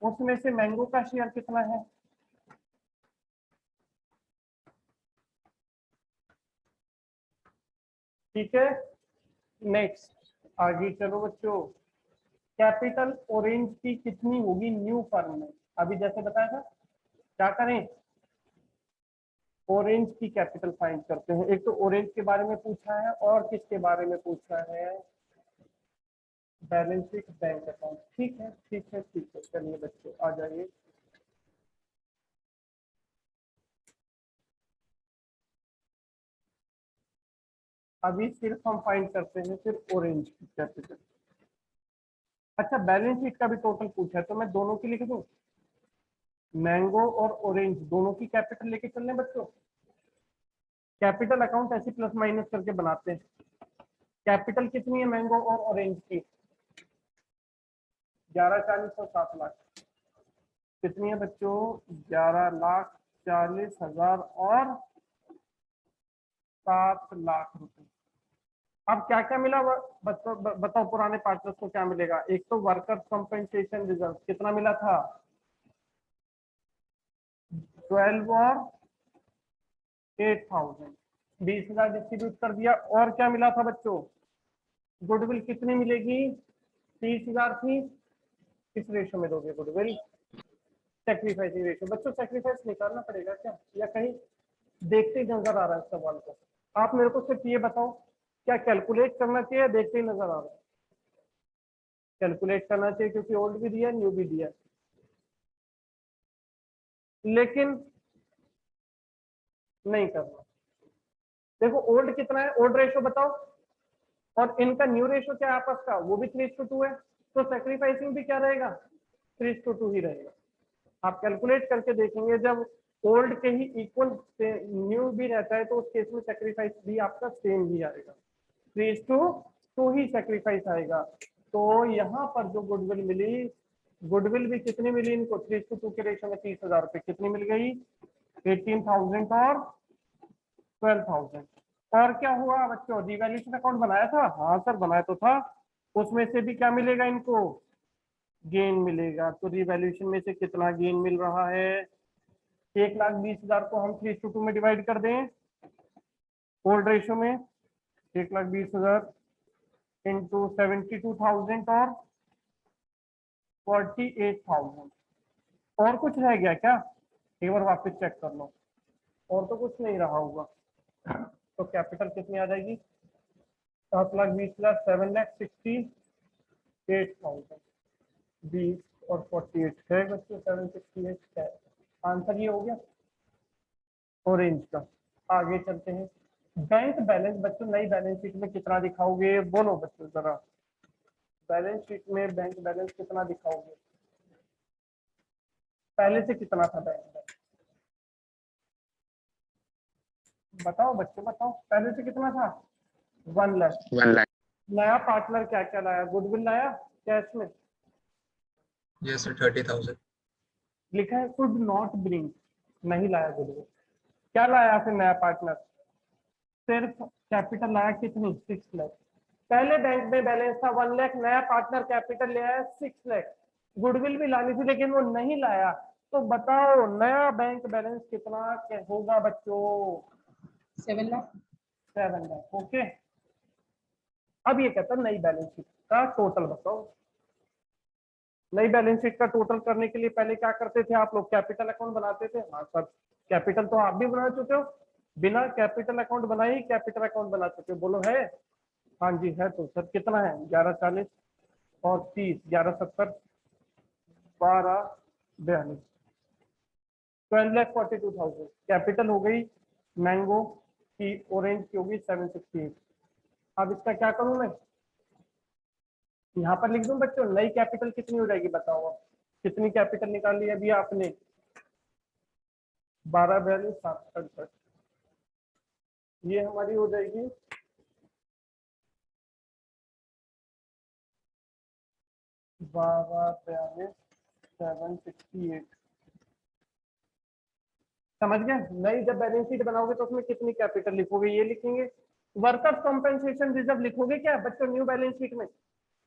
उसमें से मैंगो का शेयर कितना है? ठीक है, नेक्स्ट आगे चलो बच्चों। कैपिटल ऑरेंज की कितनी होगी न्यू फर्म में? अभी जैसे बताया था, क्या करें? ऑरेंज की कैपिटल फाइंड करते हैं। एक तो ऑरेंज के बारे में पूछा है और किसके बारे में पूछा है? Balance sheet, bank account. ठीक है ठीक है ठीक है, चलिए बच्चों आ जाइए। अभी सिर्फ हम फाइंड करते हैं सिर्फ ऑरेंज की कैपिटल। अच्छा, बैलेंस शीट का भी टोटल पूछा है तो मैं दोनों की लिख दूं? मैंगो और ऑरेंज दोनों की कैपिटल लेके चलने बच्चों। कैपिटल अकाउंट ऐसे प्लस माइनस करके बनाते हैं। कैपिटल कितनी है मैंगो और ऑरेंज की? 11,40,000 और 7 लाख। कितनी है बच्चों? 11,40,000 और 7 लाख रुपए। अब क्या क्या मिला बच्चों बताओ? पुराने पार्टनर्स को क्या मिलेगा? एक तो वर्कर्स कॉम्पेंसेशन रिजर्व कितना मिला था? 12 और 8,000, 20,000 डिस्ट्रीब्यूट कर दिया। और क्या मिला था बच्चों? गुडविल कितनी मिलेगी? 30,000 थी। किस रेशो में दोगे गुडविल? Sacrificing ratio. बच्चों सेक्रीफाइस निकालना पड़ेगा क्या, या कहीं देखते ही नजर आ रहा है सवाल को? आप मेरे को सिर्फ ये बताओ, क्या कैलकुलेट करना चाहिए, देखते ही नजर आ रहा है? कैलकुलेट करना चाहिए क्योंकि ओल्ड भी दिया न्यू भी दिया, लेकिन नहीं करना। देखो ओल्ड कितना है, ओल्ड रेशो बताओ, और इनका न्यू रेशो क्या है आपस का? वो भी 3:2 है। तो सेक्रीफाइसिंग भी क्या रहेगा? 3:2 ही रहेगा। आप कैलकुलेट करके देखेंगे, जब ओल्ड के ही इक्वल न्यू भी रहता है तो उस केस में सेक्रीफाइस भी आपका सेम ही आएगा, 3:2 ही सेक्रीफाइस आएगा। तो यहाँ पर जो गुडविल मिली, गुडविल भी कितनी मिली इनको? 3:2 के रेशो में 30,000 रुपए। कितनी मिल गई? 18,000 और 12,000। और क्या हुआ बच्चों? रिवैल्यूएशन अकाउंट बनाया था? हाँ सर बनाया तो था। उसमें से भी क्या मिलेगा इनको? गेन मिलेगा। तो रिवैल्यूएशन में से कितना गेन मिल रहा है? 1,20,000 को हम 3:2 में डिवाइड कर दें ओल्ड रेशो में, 1,20,000 इंटू 72,000 और 48,000। और कुछ रह गया क्या? एक बार वापस चेक कर लो, और तो कुछ नहीं रहा होगा। तो कैपिटल कितनी आ जाएगी? 7,20,000, 7,68,000, 20 और 48 है बच्चों, 768 है। आंसर ये हो गया ऑरेंज का। आगे चलते हैं। बैंक बैलेंस बच्चों नई बैलेंस शीट में कितना दिखाओगे? बोलो बच्चों जरा, बैलेंस शीट में बैंक बैलेंस कितना दिखाओगे? पहले से कितना था बैंक बैलेंस? बताओ बच्चों बताओ, पहले से कितना था? 1 लाख। 1 lakh. नया पार्टनर क्या क्या लाया? गुडविल लाया कैश में? Yes sir 30,000। लिखा है कुड नॉट ब्रिंग, नहीं लाया गुडविल। क्या लाया फिर नया पार्टनर? सिर्फ कैपिटल लाया कितनी? 6 लाख। पहले बैंक में बैलेंस था 1 लाख, नया पार्टनर कैपिटल ले आया 6 लाख। गुडविल भी लानी थी लेकिन वो नहीं लाया, तो बताओ नया बैंक बैलेंस कितना होगा बच्चों? 7 lakh. 7 लाख। ओके, अब ये कहता है नई बैलेंस शीट का टोटल बताओ। नई बैलेंस शीट का टोटल करने के लिए पहले क्या करते थे आप लोग? कैपिटल अकाउंट बनाते थे। हाँ सर, कैपिटल तो आप भी बना चुके हो, बिना कैपिटल अकाउंट बनाए ही कैपिटल अकाउंट बना चुके हो। बोलो है? हाँ जी है। तो सर कितना है? 1140 और 30, 1170, 1242, 12,42,000 कैपिटल हो गई। मैंगो की, ऑरेंज की होगी 768। अब इसका क्या करूं मैं? यहाँ पर लिख दूं बच्चों, नई कैपिटल कितनी हो जाएगी बताओ? अब कितनी कैपिटल निकाली अभी आपने? 12,42,768। ये हमारी हो जाएगी 12,42,768। समझ गए? नई जब बैलेंस शीट बनाओगे तो उसमें कितनी कैपिटल लिखोगे? ये लिखेंगे। वर्कर्स कॉम्पेंसेशन रिजर्व लिखोगे क्या बच्चों न्यू बैलेंस शीट में?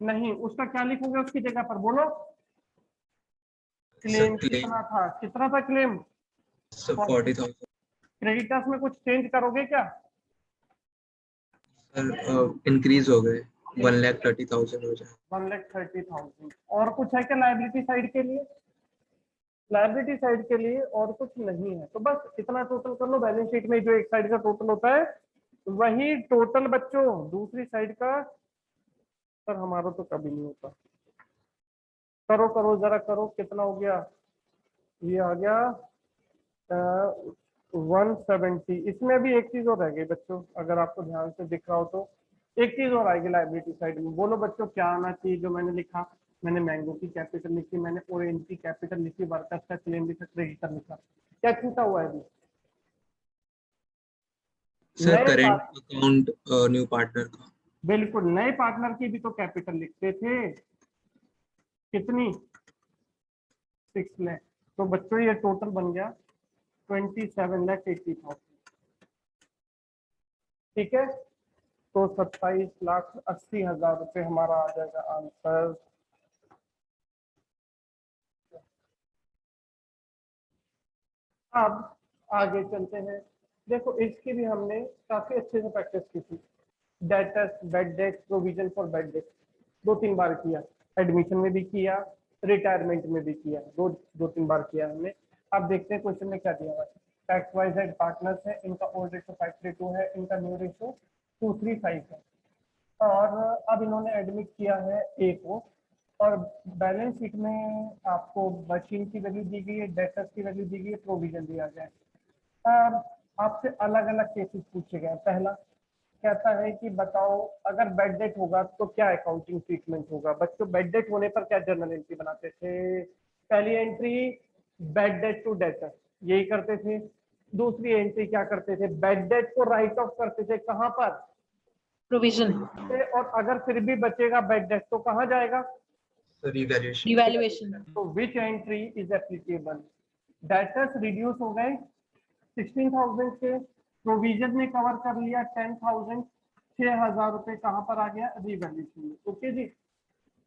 नहीं, उसका क्या लिखोगे उसकी जगह पर? बोलो। क्लेम सर कितना था? कितना था क्लेम? 40,000 क्रेडिटर्स में कुछ चेंज करोगे क्या? सर इंक्रीज हो गए 1,30,000 हो जाए। 1,30,000। और कुछ है क्या लायबिलिटी साइड के लिए? लायबिलिटी साइड के लिए और कुछ नहीं है। तो बस इतना टोटल कर लो। बैलेंस शीट में जो एक साइड का टोटल होता है वही टोटल बच्चों दूसरी साइड का। सर हमारा तो कभी नहीं होता। करो करो जरा करो, कितना हो गया? ये आ गया 170। इसमें भी एक चीज और रह गई बच्चों, अगर आपको ध्यान से दिख रहा हो तो एक चीज और आएगी लायबिलिटी साइड में। बोलो बच्चों क्या आना चाहिए? जो मैंने लिखा, मैंने मैंगो की कैपिटल लिखी, मैंने ऑरेंज की कैपिटल लिखी, वर्कर्स का क्लेम लिखा, क्रेडिटर लिखा। क्या छूटा हुआ है अभी? सर नए current part, account new partner का। बिल्कुल नए पार्टनर की भी तो कैपिटल लिखते थे। कितनी? 6 लाख। तो बच्चों ये टोटल बन गया 27,80,000। ठीक है, तो 27,80,000 रुपये हमारा आ जाएगा आंसर। अब आगे चलते हैं। देखो इसकी भी हमने काफी अच्छे से प्रैक्टिस की थी। Debtors, bed date, provision for bed date 2-3 बार किया। एडमिशन में भी किया, रिटायरमेंट में भी किया, दो तीन बार किया हमने। अब देखते हैं क्वेश्चन में क्या दिया हुआ है। टैक्स वाइज हेड पार्टनर्स है, इनका ओल्ड रेशो 532 है, इनका न्यू रेशो 235 है। और अब इन्होंने एडमिट किया है ए को, और बैलेंस शीट में आपको मशीन की वैल्यू दी गई है, डेटर्स की वैल्यू दी गई है, प्रोविजन दिया गया है। और आपसे अलग अलग केसेस पूछे गए। पहला कहता है कि बताओ अगर बेड डेट होगा तो क्या अकाउंटिंग ट्रीटमेंट होगा? बच्चों बेड डेट होने पर क्या जर्नल एंट्री बनाते थे? पहली entry bad debt to debtor, यही करते थे। दूसरी एंट्री क्या करते थे? बेड डेट को राइट ऑफ करते थे। कहाँ पर? Provision. और अगर फिर भी बचेगा बेड डेट तो कहाँ जाएगा? Sir evaluation. Revaluation. तो which entry is applicable? Debtors reduce हो गए 16,000 से, प्रोविजन ने कवर कर लिया 10,000, 6,000 रुपए कहाँ पर आ गया? रिवैल्यूएशन में। ओके जी,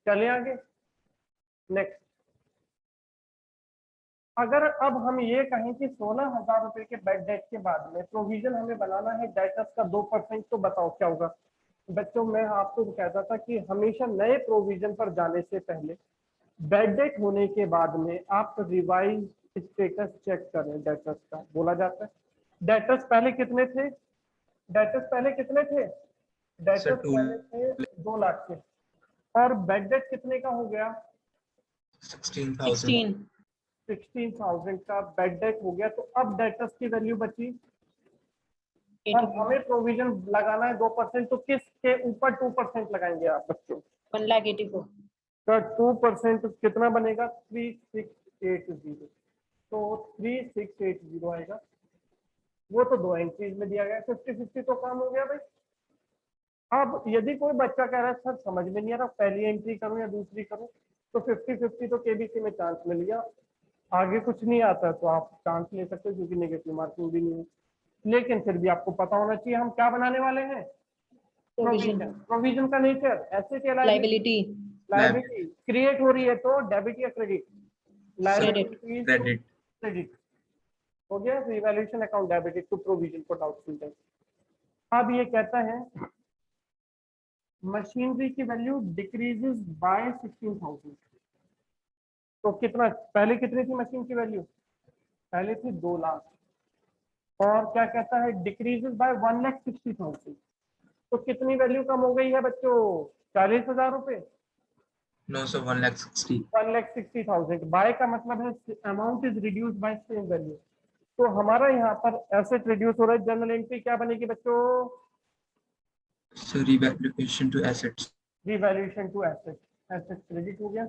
चले आगे। नेक्स्ट, अगर अब हम ये कहें कि 16,000 रुपए के बेड डेट के बाद में प्रोविजन हमें बनाना है डेटर्स का 2%, तो बताओ क्या होगा? बच्चों मैं आपको कहता था कि हमेशा नए प्रोविजन पर जाने से पहले बेड डेट होने के बाद में आप रिवाइज स्टेटस चेक करें डेटर्स का। बोला जाता है डेटर्स पहले कितने थे? डेटर्स पहले कितने थे? डेटर्स पहले थे 2 लाख के, और बेड डेट कितने का हो गया? 16,000। 16. 16,000 का बेड डेट हो गया। तो अब डेटर्स की वैल्यू बची, और 84. हमें प्रोविजन लगाना है 2%, तो किसके ऊपर 2% लगाएंगे आप बच्चों? 1,84,000. तो 2% कितना बनेगा? 3680। तो 3680 आएगा। वो तो 2 एंट्रीज में दिया गया, 50-50 तो काम हो गया भाई। अब यदि कोई बच्चा कह रहा है सर समझ में नहीं आ रहा पहली एंट्री करूं या दूसरी करूं, तो 50-50 तो केबीसी में चांस मिल गया। आगे कुछ नहीं आता तो आप चांस ले सकते हो, क्योंकि नेगेटिव मार्किंग भी नहीं है। लेकिन फिर भी आपको पता होना चाहिए हम क्या बनाने वाले हैं। Provision. प्रोविजन का नेचर एसेट या Liability. लायबिलिटी क्रिएट हो रही है तो डेबिट या क्रेडिट? लायबिलिटीज क्रेडिट क्रेडिट हो गया, revaluation account debited to provision for doubtful debt. अब ये कहता है मशीनरी की वैल्यू डिक्रीजेस बाय 16,000। तो कितना, पहले कितनी थी मशीन की वैल्यू? पहले थी 2 लाख, और क्या कहता है डिक्रीजेस बाय 1,60,000। तो कितनी वैल्यू कम हो गई है बच्चों? 40,000 रुपए। नो सर 1,60,000 1,60,000 बाय का मतलब है amount is reduce by same value. तो हमारा यहाँ पर एसेट रिड्यूस हो रहा है, जनरल एंट्री क्या बनेगी बच्चों? Sir revaluation to assets revaluation to asset, asset credit हो गया।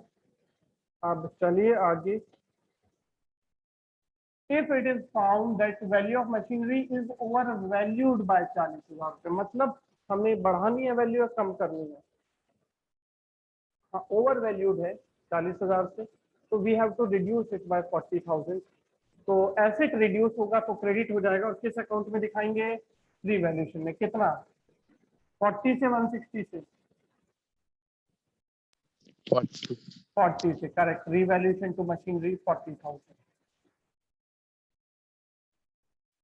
अब चलिए आगे। If it is found that value of machinery is overvalued by 40,000 रुपए, मतलब हमें बढ़ानी है वैल्यू या कम करनी है? हाँ, ओवर वैल्यूड है 40,000 से, तो we have to reduce it by 40,000। तो एसेट रिड्यूस होगा तो क्रेडिट हो जाएगा, और किस अकाउंट में दिखाएंगे? रिवैल्यूएशन में। कितना? 40 से 160 से 40. 40 से, करेक्ट। Revaluation to machinery 40,000।